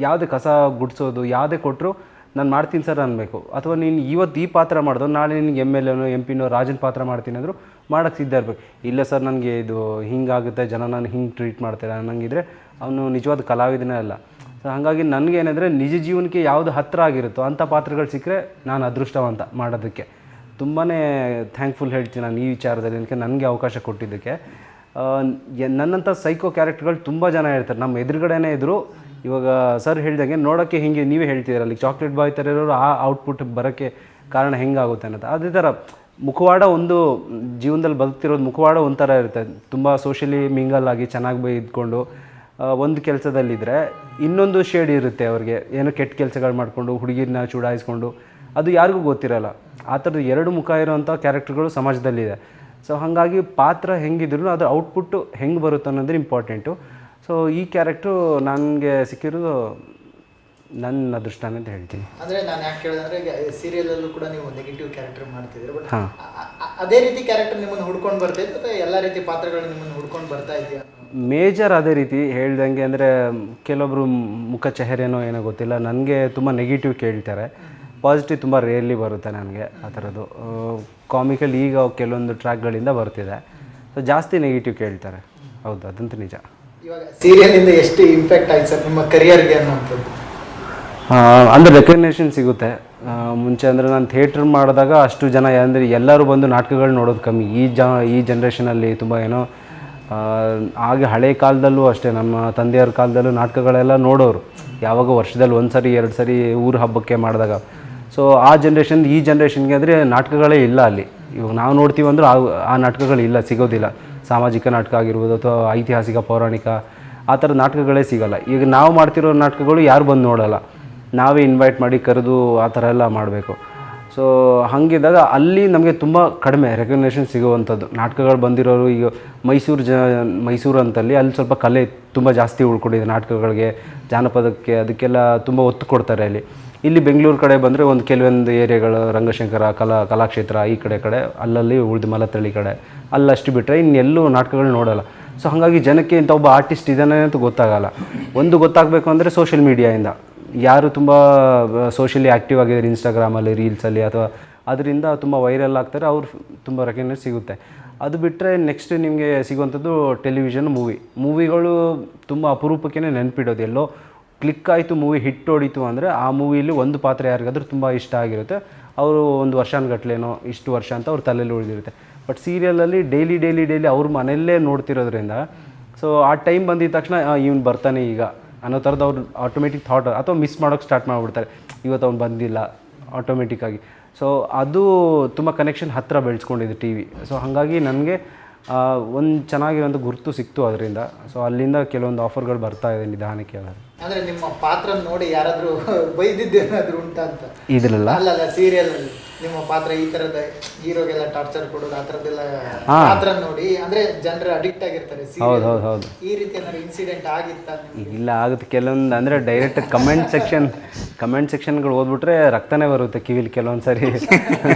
ಯಾವುದೇ ಕಸ ಗುಡಿಸೋದು ಯಾವುದೇ ಕೊಟ್ಟರು ನಾನು ಮಾಡ್ತೀನಿ ಸರ್ ಅನ್ನಬೇಕು. ಅಥವಾ ನೀನು ಇವತ್ತು ಈ ಪಾತ್ರ ಮಾಡಿದೋ ನಾಳೆ ನಿನಗೆ MLA MP ರಾಜನ ಪಾತ್ರ ಮಾಡ್ತೀನಿ ಅಂದರು ಮಾಡೋಕ್ಕೆ ಸಿದ್ಧ ಇರಬೇಕು. ಇಲ್ಲ ಸರ್ ನನಗೆ ಇದು ಹಿಂಗಾಗುತ್ತೆ, ಜನ ನಾನು ಹಿಂಗೆ ಟ್ರೀಟ್ ಮಾಡ್ತಾರೆ ಅನ್ನಂಗಿದ್ರೆ ಅವನು ನಿಜವಾದ ಕಲಾವಿದನೇ ಅಲ್ಲ. ಸೊ ಹಾಗಾಗಿ ನನಗೇನೆಂದರೆ ನಿಜ ಜೀವನಕ್ಕೆ ಯಾವುದು ಹತ್ತಿರ ಆಗಿರುತ್ತೋ ಅಂಥ ಪಾತ್ರಗಳು ಸಿಕ್ಕರೆ ನಾನು ಅದೃಷ್ಟವಂತ ಮಾಡೋದಕ್ಕೆ. ತುಂಬಾ ಥ್ಯಾಂಕ್ಫುಲ್ ಹೇಳ್ತೀನಿ ನಾನು ಈ ವಿಚಾರದಲ್ಲಿ, ನನಗೆ ನನಗೆ ಅವಕಾಶ ಕೊಟ್ಟಿದ್ದಕ್ಕೆ. ನನ್ನಂಥ ಸೈಕೋ ಕ್ಯಾರೆಕ್ಟರ್ಗಳು ತುಂಬ ಜನ ಹೇಳ್ತಾರೆ, ನಮ್ಮ ಎದುರುಗಡೆನೇ ಇದ್ದರು. ಇವಾಗ ಸರ್ ಹೇಳ್ದಂಗೆ ನೋಡೋಕ್ಕೆ ಹಿಂಗೆ ನೀವೇ ಹೇಳ್ತಿದ್ದೀರಲ್ಲಿ ಚಾಕ್ಲೇಟ್ ಬಾಯ್ ಥರ ಇರೋರು ಆ ಔಟ್ಪುಟ್ ಬರೋಕ್ಕೆ ಕಾರಣ ಹೆಂಗಾಗುತ್ತೆ ಅನ್ನೋದು. ಅದೇ ಥರ ಮುಖವಾಡ ಒಂದು ಜೀವನದಲ್ಲಿ ಬದುಕ್ತಿರೋದು ಮುಖವಾಡ ಒಂಥರ ಇರುತ್ತೆ. ತುಂಬ ಸೋಷಿಯಲಿ ಮಿಂಗಲ್ ಆಗಿ ಚೆನ್ನಾಗಿ ಇದ್ಕೊಂಡು ಒಂದು ಕೆಲಸದಲ್ಲಿದ್ದರೆ ಇನ್ನೊಂದು ಶೇಡ್ ಇರುತ್ತೆ ಅವ್ರಿಗೆ, ಏನೋ ಕೆಟ್ಟ ಕೆಲಸಗಳು ಮಾಡಿಕೊಂಡು ಹುಡುಗಿರನ್ನ ಚುಡಾಯಿಸ್ಕೊಂಡು, ಅದು ಯಾರಿಗೂ ಗೊತ್ತಿರೋಲ್ಲ. ಆ ಥರದ್ದು 2 ಮುಖ ಇರೋವಂಥ ಕ್ಯಾರೆಕ್ಟರ್ಗಳು ಸಮಾಜದಲ್ಲಿದೆ. ಸೊ ಹಾಗಾಗಿ ಪಾತ್ರ ಹೆಂಗಿದ್ರು ಅದರ ಔಟ್ಪುಟ್ಟು ಹೆಂಗೆ ಬರುತ್ತೆ ಅನ್ನೋದು ಇಂಪಾರ್ಟೆಂಟು. ಸೊ ಈ ಕ್ಯಾರೆಕ್ಟ್ರು ನನಗೆ ಸಿಕ್ಕಿರೋದು ನನ್ನ ಅದೃಷ್ಟನೇ ಅಂತ ಹೇಳ್ತೀನಿ. ಅಂದರೆ ನಾನು ಯಾಕೆ ಕೇಳಿದ್ರೆ ಈಗ ಸೀರಿಯಲಲ್ಲೂ ಕೂಡ ನೀವು ನೆಗೆಟಿವ್ ಕ್ಯಾರೆಕ್ಟರ್ ಮಾಡ್ತಿದ್ದೀರಿ, ಬಟ್ ಅದೇ ರೀತಿ ಕ್ಯಾರೆಕ್ಟರ್ ನಿಮ್ಮನ್ನು ಹುಡ್ಕೊಂಡು ಬರ್ತಾಯಿತ್ತು ಅಥವಾ ಎಲ್ಲ ರೀತಿ ಪಾತ್ರಗಳು ನಿಮ್ಮನ್ನು ಹುಡ್ಕೊಂಡು ಬರ್ತಾ ಇದೆಯಾ? ಮೇಜರ್ ಅದೇ ರೀತಿ ಹೇಳ್ದಂಗೆ. ಅಂದರೆ ಕೆಲವೊಬ್ಬರು ಮುಖ ಚೆಹರೆನೋ ಏನೋ ಗೊತ್ತಿಲ್ಲ, ನನಗೆ ತುಂಬ ನೆಗೆಟಿವ್ ಕೇಳ್ತಾರೆ, ಪಾಸಿಟಿವ್ ತುಂಬ ರೇರ್ಲಿ ಬರುತ್ತೆ ನನಗೆ ಆ ಥರದ್ದು. ಕಾಮಿಕಲ್ ಈಗ ಕೆಲವೊಂದು ಟ್ರ್ಯಾಕ್ಗಳಿಂದ ಬರ್ತಿದೆ, ಸೊ ಜಾಸ್ತಿ ನೆಗೆಟಿವ್ ಕೇಳ್ತಾರೆ. ಹೌದು, ಅದಂತೂ ನಿಜ. ಇವಾಗ ಸೀರಿಯಲಿಂದ ಎಷ್ಟು ಇಂಪ್ಯಾಕ್ಟ್ ಆಯ್ತು ಸರ್ ನಿಮ್ಮ ಕರಿಯರ್ಗೆ ಅನ್ನೋಂಥದ್ದು? ಅಂದರೆ ರೆಕಗ್ನೇಷನ್ ಸಿಗುತ್ತೆ. ಮುಂಚೆ ಅಂದರೆ ನಾನು ಥಿಯೇಟ್ರ್ ಮಾಡಿದಾಗ ಅಷ್ಟು ಜನ ಅಂದರೆ ಎಲ್ಲರೂ ಬಂದು ನಾಟಕಗಳು ನೋಡೋದು ಕಮ್ಮಿ. ಈ ಜನ್ರೇಷನಲ್ಲಿ ತುಂಬ ಏನೋ ಹಾಗೆ ಹಳೆ ಕಾಲದಲ್ಲೂ ಅಷ್ಟೇ, ನಮ್ಮ ತಂದೆಯವ್ರ ಕಾಲದಲ್ಲೂ ನಾಟಕಗಳೆಲ್ಲ ನೋಡೋರು, ಯಾವಾಗ ವರ್ಷದಲ್ಲಿ 1 ಸರಿ 2 ಸರಿ ಊರು ಹಬ್ಬಕ್ಕೆ ಮಾಡಿದಾಗ. ಸೊ ಆ ಈ ಜನ್ರೇಷನ್ಗೆ ಅಂದರೆ ನಾಟಕಗಳೇ ಇಲ್ಲ ಅಲ್ಲಿ. ಇವಾಗ ನಾವು ನೋಡ್ತೀವಿ ಅಂದ್ರೆ ಆ ನಾಟಕಗಳಿಲ್ಲ, ಸಿಗೋದಿಲ್ಲ. ಸಾಮಾಜಿಕ ನಾಟಕ ಆಗಿರ್ಬೋದು ಅಥವಾ ಐತಿಹಾಸಿಕ ಪೌರಾಣಿಕ ಆ ಥರದ ನಾಟಕಗಳೇ ಸಿಗೋಲ್ಲ. ಈಗ ನಾವು ಮಾಡ್ತಿರೋ ನಾಟಕಗಳು ಯಾರು ಬಂದು ನೋಡೋಲ್ಲ, ನಾವೇ ಇನ್ವೈಟ್ ಮಾಡಿ ಕರೆದು ಆ ಥರ ಎಲ್ಲ ಮಾಡಬೇಕು. ಸೊ ಹಾಗಿದ್ದಾಗ ಅಲ್ಲಿ ನಮಗೆ ತುಂಬ ಕಡಿಮೆ ರೆಕಗ್ನೇಷನ್ ಸಿಗುವಂಥದ್ದು. ನಾಟಕಗಳು ಬಂದಿರೋರು ಈಗ ಮೈಸೂರು ಅಂತಲ್ಲಿ ಅಲ್ಲಿ ಸ್ವಲ್ಪ ಕಲೆ ತುಂಬ ಜಾಸ್ತಿ ಉಳ್ಕೊಂಡಿದೆ, ನಾಟಕಗಳಿಗೆ, ಜಾನಪದಕ್ಕೆ, ಅದಕ್ಕೆಲ್ಲ ತುಂಬ ಒತ್ತು ಕೊಡ್ತಾರೆ ಅಲ್ಲಿ. ಇಲ್ಲಿ ಬೆಂಗಳೂರು ಕಡೆ ಬಂದರೆ ಕೆಲವೊಂದು ಏರಿಯಾಗಳು, ರಂಗಶಂಕರ ಕಲಾಕ್ಷೇತ್ರ ಈ ಕಡೆ ಅಲ್ಲಲ್ಲಿ ಉಳಿದು ಮಲತಳ್ಳಿ ಕಡೆ ಅಲ್ಲಷ್ಟು ಬಿಟ್ಟರೆ ಇನ್ನೆಲ್ಲೂ ನಾಟಕಗಳು ನೋಡೋಲ್ಲ. ಸೊ ಹಾಗಾಗಿ ಜನಕ್ಕೆ ಇಂಥ ಒಬ್ಬ ಆರ್ಟಿಸ್ಟ್ ಇದ್ದಾನೆ ಅಂತ ಗೊತ್ತಾಗಲ್ಲ. ಒಂದು ಗೊತ್ತಾಗಬೇಕು ಅಂದರೆ ಸೋಷಿಯಲ್ ಮೀಡಿಯಾಯಿಂದ ಯಾರು ತುಂಬ ಸೋಷಿಯಲಿ ಆ್ಯಕ್ಟಿವ್ ಆಗಿದ್ದಾರೆ ಇನ್ಸ್ಟಾಗ್ರಾಮಲ್ಲಿ, ರೀಲ್ಸಲ್ಲಿ ಅಥವಾ ಅದರಿಂದ ತುಂಬ ವೈರಲ್ ಆಗ್ತಾರೆ, ಅವ್ರು ತುಂಬ ರೆಕಗ್ನೈಸ್ ಸಿಗುತ್ತೆ. ಅದು ಬಿಟ್ಟರೆ ನೆಕ್ಸ್ಟ್ ನಿಮಗೆ ಸಿಗುವಂಥದ್ದು ಟೆಲಿವಿಷನ್, ಮೂವಿಗಳು ತುಂಬ ಅಪರೂಪಕ್ಕೆ ನೆನಪಿಡೋದು. ಎಲ್ಲೋ ಕ್ಲಿಕ್ ಆಯಿತು, ಮೂವಿ ಹಿಟ್ ಹೊಡಿತು ಅಂದರೆ ಆ ಮೂವಿಲಿ ಒಂದು ಪಾತ್ರ ಯಾರಿಗಾದ್ರೂ ತುಂಬ ಇಷ್ಟ ಆಗಿರುತ್ತೆ, ಅವರು ಒಂದು ವರ್ಷಾನುಗಟ್ಲೆನೋ ಇಷ್ಟು ವರ್ಷ ಅಂತ ಅವ್ರ ತಲೆಯಲ್ಲಿ ಉಳಿದಿರುತ್ತೆ. ಬಟ್ ಸೀರಿಯಲಲ್ಲಿ ಡೈಲಿ ಅವ್ರ ಮನೆಯಲ್ಲೇ ನೋಡ್ತಿರೋದ್ರಿಂದ ಸೊ ಆ ಟೈಮ್ ಬಂದಿದ ತಕ್ಷಣ ಇವ್ನು ಬರ್ತಾನೆ ಈಗ ಅನ್ನೋ ಥರದ್ದು ಅವ್ರು ಆಟೋಮೆಟಿಕ್ ಥಾಟ್ ಅಥವಾ ಮಿಸ್ ಮಾಡೋಕ್ಕೆ ಸ್ಟಾರ್ಟ್ ಮಾಡಿಬಿಡ್ತಾರೆ, ಇವತ್ತು ಅವ್ನು ಬಂದಿಲ್ಲ ಆಟೋಮೆಟಿಕ್ಕಾಗಿ. ಸೊ ಅದು ತುಂಬ ಕನೆಕ್ಷನ್ ಹತ್ತಿರ ಬೆಳೆಸ್ಕೊಂಡಿದೆ ಟಿ ವಿ. ಸೊ ಹಾಗಾಗಿ ನನಗೆ ಒಂದು ಚೆನ್ನಾಗಿರೋಂಥ ಗುರುತು ಸಿಕ್ತು ಅದರಿಂದ. ಸೊ ಅಲ್ಲಿಂದ ಕೆಲವೊಂದು ಆಫರ್ಗಳು ಬರ್ತಾ ಇದೆ ನಿಧಾನಕ್ಕೆ. ಅಂದ್ರೆ ನಿಮ್ಮ ಪಾತ್ರ ನೋಡಿ ಯಾರಾದ್ರೂ ಬೈದಿದ್ದೇನಾದ್ರೂ ಉಂಟಾ ಅಂತ? ಇದ್ರಲ್ಲ ಅಲ್ಲ ಸೀರಿಯಲ್ ಅಲ್ಲಿ ನಿಮ್ಮ ಪಾತ್ರ ಈ ತರದ ಹೀರೋಗೆಲ್ಲ ಟಾರ್ಚರ್ ಕೊಡೋದು ಆ ಥರದ್ದೆಲ್ಲ ಪಾತ್ರ ನೋಡಿ ಅಂದ್ರೆ ಜನರು ಅಡಿಕ್ಟ್ ಆಗಿರ್ತಾರೆ. ಹೌದು ಈ ರೀತಿ ಏನಾದ್ರು ಇನ್ಸಿಡೆಂಟ್ ಆಗಿತ್ತಾ? ಇಲ್ಲ, ಆಗುತ್ತೆ ಕೆಲವೊಂದು. ಅಂದರೆ ಡೈರೆಕ್ಟ್ ಕಮೆಂಟ್ ಸೆಕ್ಷನ್ಗಳು ಓದ್ಬಿಟ್ರೆ ರಕ್ತನೇ ಬರುತ್ತೆ ಕಿವಿಲಿ ಕೆಲವೊಂದು ಸರಿ.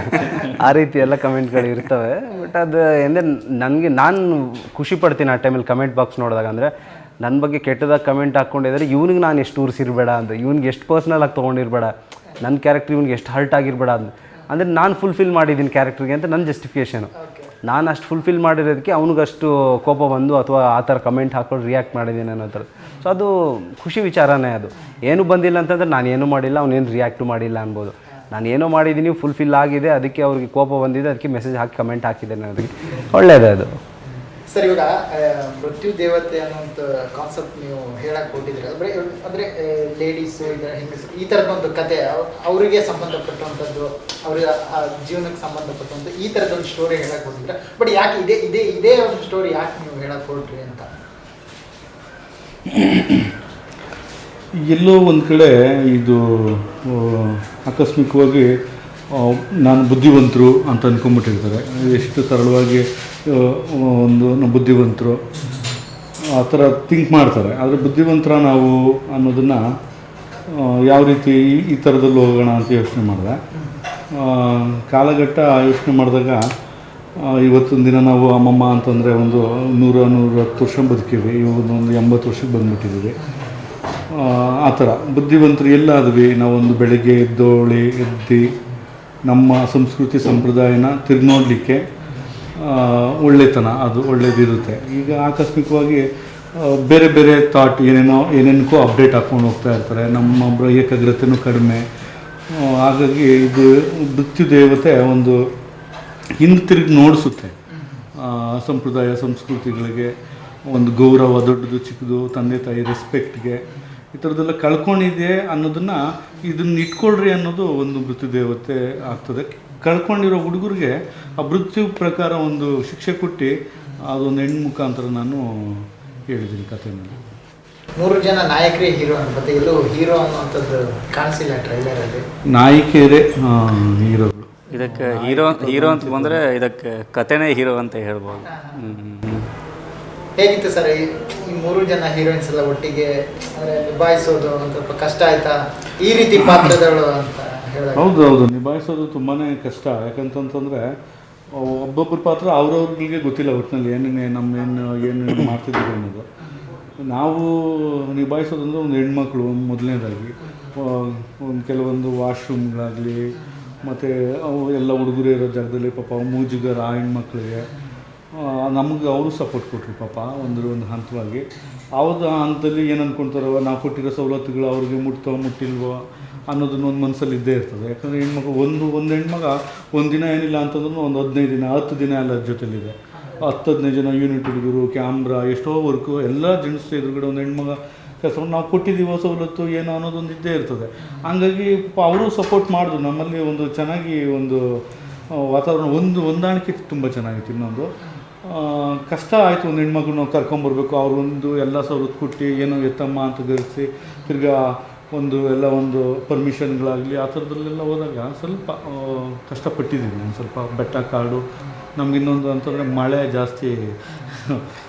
ಆ ರೀತಿ ಎಲ್ಲ ಕಮೆಂಟ್ಗಳು ಇರ್ತವೆ. ಬಟ್ ಅದು ಅಂದರೆ ನಾನು ಖುಷಿ ಪಡ್ತೀನಿ ಆ ಟೈಮಲ್ಲಿ ಕಮೆಂಟ್ ಬಾಕ್ಸ್ ನೋಡಿದಾಗ. ಅಂದರೆ ನನ್ನ ಬಗ್ಗೆ ಕೆಟ್ಟದಾಗಿ ಕಮೆಂಟ್ ಹಾಕ್ಕೊಂಡಿದ್ದಾರೆ, ಇವ್ನಿಗೆ ನಾನು ಎಷ್ಟು ಉರ್ಸಿರ್ಬೇಡ ಅಂತ, ಇವ್ನಿಗೆ ಎಷ್ಟು ಪರ್ಸ್ನಲ್ ಆಗಿ ತೊಗೊಂಡಿರ್ಬೇಡ, ನನ್ನ ಕ್ಯಾರೆಕ್ಟ್ರ್ ಇವ್ನಿಗೆ ಎಷ್ಟು ಹರ್ಟ್ ಆಗಿರ್ಬೇಡ ಅಂತ. ಅಂದರೆ ನಾನು ಫುಲ್ಫಿಲ್ ಮಾಡಿದ್ದೀನಿ ಕ್ಯಾರೆಕ್ಟ್ರಿಗೆ ಅಂತ ನನ್ನ ಜಸ್ಟಿಫಿಕೇಷನು. ನಾನು ಅಷ್ಟು ಫುಲ್ಫಿಲ್ ಮಾಡಿರೋದಕ್ಕೆ ಅವ್ನಿಗಷ್ಟು ಕೋಪ ಬಂದು ಅಥವಾ ಆ ಥರ ಕಮೆಂಟ್ ಹಾಕೊಂಡು ರಿಯಾಕ್ಟ್ ಮಾಡಿದ್ದೀನಿ ಅನ್ನೋ ಥರ. ಸೊ ಅದು ಖುಷಿ ವಿಚಾರನೇ. ಅದು ಏನೂ ಬಂದಿಲ್ಲ ಅಂತಂದರೆ ನಾನು ಏನೂ ಮಾಡಿಲ್ಲ, ಅವನೇನು ರಿಯಾಕ್ಟು ಮಾಡಿಲ್ಲ ಅನ್ಬೋದು. ನಾನು ಏನೋ ಮಾಡಿದ್ದೀನಿ, ಫುಲ್ಫಿಲ್ ಆಗಿದೆ, ಅದಕ್ಕೆ ಅವ್ರಿಗೆ ಕೋಪ ಬಂದಿದೆ, ಅದಕ್ಕೆ ಮೆಸೇಜ್ ಹಾಕಿ ಕಮೆಂಟ್ ಹಾಕಿದ್ದೇನೆ, ಅದಕ್ಕೆ ಒಳ್ಳೆಯದೇ ಅದು. ಸರ್, ಇವಾಗ ಮೃತ್ಯು ದೇವತೆ ಅನ್ನೋಂಥ ಕಾನ್ಸೆಪ್ಟ್ ನೀವು ಹೇಳಕ್ಕೆ ಕೊಟ್ಟಿದ್ದೀರ. ಅಂದರೆ ಲೇಡೀಸು ಹೆಂಗಸರು ಈ ಥರದೊಂದು ಕತೆ ಅವರಿಗೆ ಸಂಬಂಧಪಟ್ಟಂಥದ್ದು, ಅವರ ಜೀವನಕ್ಕೆ ಸಂಬಂಧಪಟ್ಟಂಥ ಈ ಥರದೊಂದು ಸ್ಟೋರಿ ಹೇಳಕ್ಕೆ ಕೊಟ್ಟಿದ್ದೀರ. ಬಟ್ ಯಾಕೆ ಇದೇ ಒಂದು ಸ್ಟೋರಿ ಯಾಕೆ ನೀವು ಹೇಳಕ್ಕೆ ಕೊಟ್ರಿ ಅಂತ? ಎಲ್ಲೋ ಒಂದು ಕಡೆ ಇದು ಆಕಸ್ಮಿಕವಾಗಿ ನಾನು ಬುದ್ಧಿವಂತರು ಅಂತ ಅಂದ್ಕೊಂಬಿಟ್ಟಿರ್ತಾರೆ. ಎಷ್ಟು ಸರಳವಾಗಿ ಒಂದು ಬುದ್ಧಿವಂತರು ಆ ಥರ ಥಿಂಕ್ ಮಾಡ್ತಾರೆ. ಆದರೆ ಬುದ್ಧಿವಂತರ ನಾವು ಅನ್ನೋದನ್ನು ಯಾವ ರೀತಿ ಈ ಥರದಲ್ಲಿ ಹೋಗೋಣ ಅಂತ ಯೋಚನೆ ಮಾಡಿದೆ. ಕಾಲಘಟ್ಟ ಯೋಚನೆ ಮಾಡಿದಾಗ ಇವತ್ತೊಂದು ದಿನ ನಾವು ಅಮ್ಮಮ್ಮ ಅಂತಂದರೆ ಒಂದು 100-110 ವರ್ಷ ಬದುಕಿವಿ, ಇವಾಗ ಒಂದು 80 ವರ್ಷಕ್ಕೆ ಬಂದುಬಿಟ್ಟಿದ್ದೀವಿ. ಆ ಥರ ಬುದ್ಧಿವಂತರು ಎಲ್ಲ ಆದ್ವಿ. ನಾವೊಂದು ಬೆಳಗ್ಗೆ ಎದ್ದು ನಮ್ಮ ಸಂಸ್ಕೃತಿ ಸಂಪ್ರದಾಯನ ತಿರುಗಿ ನೋಡಲಿಕ್ಕೆ ಒಳ್ಳೆತನ ಅದು ಒಳ್ಳೇದಿರುತ್ತೆ. ಈಗ ಆಕಸ್ಮಿಕವಾಗಿ ಬೇರೆ ಬೇರೆ ಥಾಟ್ ಏನೇನಕ್ಕೂ ಅಪ್ಡೇಟ್ ಹಾಕ್ಕೊಂಡು ಹೋಗ್ತಾ ಇರ್ತಾರೆ. ನಮ್ಮ ಏಕಾಗ್ರತೆಯೂ ಕಡಿಮೆ. ಹಾಗಾಗಿ ಇದು ಮೃತ್ಯು ದೇವತೆ ಒಂದು ಹಿಂದೆ ತಿರುಗಿ ನೋಡಿಸುತ್ತೆ. ಸಂಪ್ರದಾಯ ಸಂಸ್ಕೃತಿಗಳಿಗೆ ಒಂದು ಗೌರವ, ದೊಡ್ಡದು ಚಿಕ್ಕದು, ತಂದೆ ತಾಯಿ ರೆಸ್ಪೆಕ್ಟ್ಗೆ ಈ ಥರದ್ದೆಲ್ಲ ಕಳ್ಕೊಂಡಿದೆ ಅನ್ನೋದನ್ನು ಇದನ್ನ ಇಟ್ಕೊಳ್ರಿ ಅನ್ನೋದು ಒಂದು ಮೃತ್ಯು ದೇವತೆ ಆಗ್ತದೆ. ಕಳ್ಕೊಂಡಿರೋ ಹುಡುಗರಿಗೆ ಆ ಮೃತ್ಯು ಪ್ರಕಾರ ಒಂದು ಶಿಕ್ಷೆ ಕೊಟ್ಟು ಅದೊಂದು ಹೆಣ್ಣು ಮುಖಾಂತರ ನಾನು ಹೇಳಿದ್ದೀನಿ ಕಥೆನಲ್ಲಿ. 3 ಜನ ನಾಯಕರೇ ಹೀರೋ ಅನ್ಸುತ್ತೆ, ಎಲ್ಲೂ ಹೀರೋ ಅನ್ನೋಂಥದ್ದು ಕಾಣಿಸಿಲ್ಲ ಟ್ರೈಲರಲ್ಲಿ. ನಾಯಕಿಯರೇ ಹೀರೋಗಳು. ಇದಕ್ಕೆ ಹೀರೋ ಅಂತ ಬಂದರೆ ಇದಕ್ಕೆ ಕಥೆನೇ ಹೀರೋ ಅಂತ ಹೇಳ್ಬೋದು. ಹೇಗಿತ್ತು ಸರ್ ಈ 3 ಜನ ಹೀರೋಯಿನ್ಸ್ ಎಲ್ಲ ಒಟ್ಟಿಗೆ ನಿಭಾಯಿಸೋದು? ಒಂದು ಸ್ವಲ್ಪ ಕಷ್ಟ ಆಯ್ತಾ ಈ ರೀತಿ ಪಾತ್ರಗಳು ಅಂತ ಹೇಳಿ? ಹೌದು, ನಿಭಾಯಿಸೋದು ತುಂಬಾ ಕಷ್ಟ. ಯಾಕಂತಂದರೆ ಒಬ್ಬೊಬ್ಬರ ಪಾತ್ರ ಅವ್ರವ್ರಿಗೆ ಗೊತ್ತಿಲ್ಲ ಒಟ್ಟಿನಲ್ಲಿ ಏನು ಮಾಡ್ತಿದ್ದೀವಿ ಅನ್ನೋದು. ನಾವು ನಿಭಾಯಿಸೋದಂದ್ರೆ ಒಂದು ಹೆಣ್ಮಕ್ಳು ಮೊದಲನೇದಾಗಿ ಒಂದು ಕೆಲವೊಂದು ವಾಶ್ರೂಮ್ಗಳಾಗಲಿ ಮತ್ತು ಅವು ಎಲ್ಲ ಹುಡುಗರು ಇರೋ ಜಾಗದಲ್ಲಿ ಪಾಪ ಮೂಜುಗರ ಆ ಹೆಣ್ಮಕ್ಳಿಗೆ ನಮಗೆ ಅವರು ಸಪೋರ್ಟ್ ಕೊಟ್ಟರು ಪಾಪ ಒಂದು ಹಂತವಾಗಿ. ಅವ್ರ ಹಂತದಲ್ಲಿ ಏನು ಅಂದ್ಕೊಳ್ತಾರೋ ನಾವು ಕೊಟ್ಟಿರೋ ಸವಲತ್ತುಗಳು ಅವ್ರಿಗೆ ಮುಟ್ಟಿಲ್ವೋ ಅನ್ನೋದನ್ನ ಒಂದು ಮನಸ್ಸಲ್ಲಿ ಇದ್ದೇ ಇರ್ತದೆ. ಯಾಕಂದರೆ ಹೆಣ್ಮಕ್ಳು ಒಂದು ಹೆಣ್ಮಗ ಒಂದು ದಿನ ಏನಿಲ್ಲ ಅಂತಂದ್ರೂ ಒಂದು 15 ದಿನ 10 ದಿನ ಎಲ್ಲ ಜೊತೆಲಿದೆ. 10-15 ಜನ ಯೂನಿಟ್ ಹುಡುಗರು, ಕ್ಯಾಮ್ರಾ, ಎಷ್ಟೋ ವರ್ಕು ಎಲ್ಲ ಜೆಂಟ್ಸ್ ಎದುರುಗಡೆ ಒಂದು ಹೆಣ್ಮಗ ಕೆಲಸವನ್ನು ನಾವು ಕೊಟ್ಟಿದ್ದೀವೋ ಸವಲತ್ತು ಏನೋ ಅನ್ನೋದೊಂದು ಇದ್ದೇ ಇರ್ತದೆ. ಹಂಗಾಗಿ ಪಾಪ ಅವರು ಸಪೋರ್ಟ್ ಮಾಡಿದ್ರು. ನಮ್ಮಲ್ಲಿ ಒಂದು ಚೆನ್ನಾಗಿ ಒಂದು ವಾತಾವರಣ ಹೊಂದಾಣಿಕೆ ತುಂಬ ಚೆನ್ನಾಗಿತ್ತು. ಇನ್ನೊಂದು ಕಷ್ಟ ಆಯಿತು, ಒಂದು ಹೆಣ್ಮಕ್ಳು ನಾವು ಕರ್ಕೊಂಬರ್ಬೇಕು, ಅವ್ರೊಂದು ಎಲ್ಲ ಸವಲತ್ತು ಕೊಟ್ಟು ಏನೋ ಎತ್ತಮ್ಮ ಅಂತ ಗರಿಸಿ ತಿರ್ಗಾ ಒಂದು ಪರ್ಮಿಷನ್ಗಳಾಗಲಿ ಆ ಥರದಲ್ಲೆಲ್ಲ ಹೋದಾಗ ಸ್ವಲ್ಪ ಕಷ್ಟಪಟ್ಟಿದ್ದೀವಿ. ಒಂದು ಸ್ವಲ್ಪ ಬೆಟ್ಟ ಕಾಡು. ನಮ್ಗೆ ಇನ್ನೊಂದು ಅಂತಂದರೆ ಮಳೆ ಜಾಸ್ತಿ.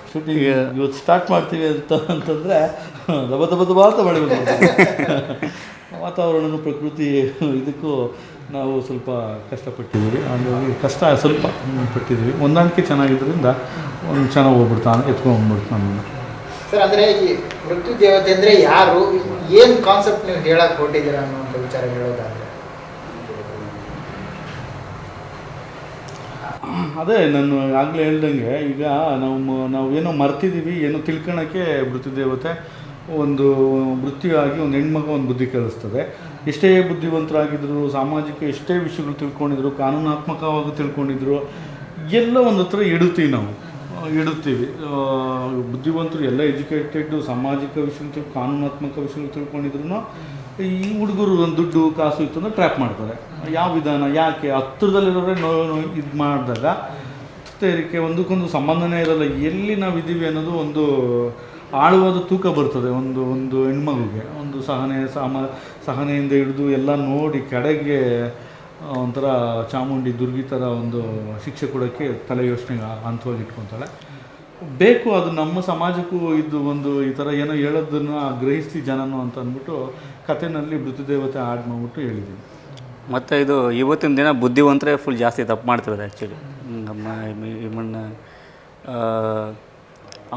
ಶೂಟಿಂಗ್ ಇವತ್ತು ಸ್ಟಾರ್ಟ್ ಮಾಡ್ತೀವಿ ಅಂತಂದರೆ ದಬ ಅಂತ ಮಳೆ ಬಂದು ವಾತಾವರಣನೂ ಪ್ರಕೃತಿ ಇದಕ್ಕೂ ನಾವು ಸ್ವಲ್ಪ ಕಷ್ಟಪಟ್ಟಿದ್ದೀವಿ. ಹಾಗಾಗಿ ಕಷ್ಟ ಸ್ವಲ್ಪ ಪಟ್ಟಿದ್ದೀವಿ. ಹೊಂದಾಣಿಕೆ ಚೆನ್ನಾಗಿದ್ದರಿಂದ ಒಂದು ಚೆನ್ನಾಗಿ ಹೋಗ್ಬಿಡ್ತಾನೆ, ಎತ್ಕೊಂಡ್ಬಿಡ್ತಾನೆ. ಸರ್ ಅಂದರೆ ಈ ಮೃತ್ಯು ದೇವತೆ ಅಂದರೆ ಯಾರು, ಏನು ಕಾನ್ಸೆಪ್ಟ್ ನೀವು ಹೇಳಕ್ಕೆ ಹೊರಟಿದ್ದೀರಾ ಅನ್ನೋ ವಿಚಾರ ಹೇಳೋದಾದರೆ? ಅದೇ ನಾನು ಆಗಲೇ ಹೇಳ್ದಂಗೆ, ಈಗ ನಾವು ಏನೋ ಮರ್ತಿದ್ದೀವಿ, ಏನೋ ತಿಳ್ಕೊಳಕ್ಕೆ ಮೃತ್ಯುದೇವತೆ ಒಂದು ಮೃತ್ಯು ಆಗಿ ಒಂದು ಹೆಣ್ಮಗ ಒಂದು ಬುದ್ಧಿ ಕಲಿಸ್ತದೆ. ಎಷ್ಟೇ ಬುದ್ಧಿವಂತರಾಗಿದ್ದರು, ಸಾಮಾಜಿಕ ಎಷ್ಟೇ ವಿಷಯಗಳು ತಿಳ್ಕೊಂಡಿದ್ರು, ಕಾನೂನಾತ್ಮಕವಾಗಿ ತಿಳ್ಕೊಂಡಿದ್ರು, ಎಲ್ಲ ಒಂದು ಹತ್ರ ಇಡುತ್ತೀವಿ. ಬುದ್ಧಿವಂತರು ಎಲ್ಲ ಎಜುಕೇಟೆಡ್, ಸಾಮಾಜಿಕ ವಿಷಯ ಕಾನೂನಾತ್ಮಕ ವಿಷಯಗಳು ತಿಳ್ಕೊಂಡಿದ್ರು ಈ ಹುಡುಗರು ಒಂದು ದುಡ್ಡು ಕಾಸು ಇತ್ತು ಅಂದರೆ ಟ್ರ್ಯಾಪ್ ಮಾಡ್ತಾರೆ. ಯಾವ ವಿಧಾನ, ಯಾಕೆ ಹತ್ರದಲ್ಲಿರೋರೆ ಇದು ಮಾಡಿದಾಗ ತೇರಿಕೆ ಒಂದಕ್ಕೊಂದು ಸಂಬಂಧನೇ ಇರೋಲ್ಲ. ಎಲ್ಲಿ ನಾವು ಇದ್ದೀವಿ ಅನ್ನೋದು ಒಂದು ಆಳುವಾದ ತೂಕ ಬರ್ತದೆ ಒಂದು ಹೆಣ್ಮಗುಗೆ. ಒಂದು ಸಹನೆಯಿಂದ ಹಿಡಿದು ಎಲ್ಲ ನೋಡಿ ಕಡೆಗೆ ಒಂಥರ ಚಾಮುಂಡಿ ದುರ್ಗಿ ಥರ ಒಂದು ಶಿಕ್ಷೆ ಕೊಡೋಕ್ಕೆ ತಲೆ ಯೋಚನೆಗೆ ಹಂತವಾಗಿ ಇಟ್ಕೊತಾಳೆ. ಬೇಕು, ಅದು ನಮ್ಮ ಸಮಾಜಕ್ಕೂ ಇದು ಒಂದು ಈ ಥರ ಏನೋ ಹೇಳೋದನ್ನು ಗ್ರಹಿಸ್ತಿ ಜನನು ಅಂತ ಅಂದ್ಬಿಟ್ಟು ಕಥೆನಲ್ಲಿ ಮೃತ್ಯುದೇವತೆ ಆಡ್ ಮಾಡಿಬಿಟ್ಟು ಹೇಳಿದ್ದೀನಿ. ಮತ್ತು ಇದು ಇವತ್ತಿನ ದಿನ ಬುದ್ಧಿವಂತರೇ ಫುಲ್ ಜಾಸ್ತಿ ತಪ್ಪು ಮಾಡ್ತಿರೋದು ಆ್ಯಕ್ಚುಲಿ. ನಮ್ಮ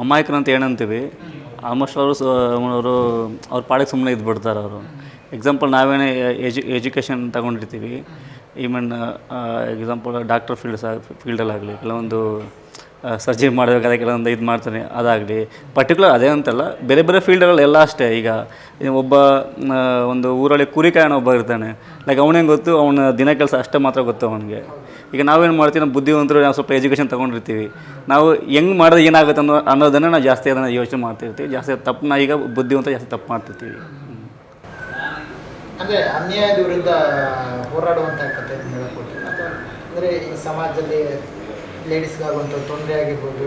ಅಮಾಯಕರು ಅಂತ ಏನಂತೀವಿ, ಆಲ್ಮೋಸ್ಟ್ ಅವರು ಅವ್ರ ಪಾಡಿಗೆ ಸುಮ್ಮನೆ ಇದ್ಬಿಡ್ತಾರೆ ಅವರು. ಎಕ್ಸಾಂಪಲ್ ನಾವೇನೇ ಎಜುಕೇಷನ್ ತಗೊಂಡಿರ್ತೀವಿ, ಈವನ್ ಎಕ್ಸಾಂಪಲ್ ಡಾಕ್ಟರ್ ಫೀಲ್ಡಲ್ಲಾಗಲಿ, ಕೆಲವೊಂದು ಸರ್ಜರಿ ಮಾಡಬೇಕಾದ್ರೆ ಕೆಲವೊಂದು ಇದು ಮಾಡ್ತಾನೆ ಅದಾಗಲಿ, ಪರ್ಟಿಕ್ಯುಲರ್ ಅದೇ ಅಂತಲ್ಲ, ಬೇರೆ ಬೇರೆ ಫೀಲ್ಡ್ಗಳೆಲ್ಲ ಅಷ್ಟೇ. ಈಗ ಒಬ್ಬ ಒಂದು ಊರಲ್ಲಿ ಕುರಿಕಾಯನ ಒಬ್ಬ ಇರ್ತಾನೆ, ಲೈಕ್ ಅವನೇನು ಗೊತ್ತು, ಅವನ ದಿನ ಕೆಲಸ ಅಷ್ಟೇ ಮಾತ್ರ ಗೊತ್ತು ಅವನಿಗೆ. ಈಗ ನಾವೇನು ಮಾಡ್ತೀವಿ, ನಮ್ಮ ಬುದ್ಧಿವಂತರು ನಾವು ಸ್ವಲ್ಪ ಎಜುಕೇಷನ್ ತೊಗೊಂಡಿರ್ತೀವಿ, ನಾವು ಹೆಂಗೆ ಮಾಡಿದ್ರೆ ಏನಾಗುತ್ತೆ ಅನ್ನೋದನ್ನು ನಾವು ಜಾಸ್ತಿ ಅದನ್ನು ಯೋಚನೆ ಮಾಡ್ತಿರ್ತೀವಿ. ಜಾಸ್ತಿ ತಪ್ಪನ್ನ ಈಗ ಬುದ್ಧಿವಂತ ಜಾಸ್ತಿ ತಪ್ಪು ಮಾಡ್ತಿರ್ತೀವಿ. ಅಂದರೆ ಅನ್ಯಾಯದ ವಿರುದ್ಧ ಹೋರಾಡುವಂಥ ಕಥೆ ಹೇಳ್ಕೊಡ್ತೀನಿ. ಅಂದರೆ ಈ ಸಮಾಜದಲ್ಲಿ ಲೇಡೀಸ್ಗಾಗುವಂಥ ತೊಂದರೆ ಆಗಿರ್ಬೋದು,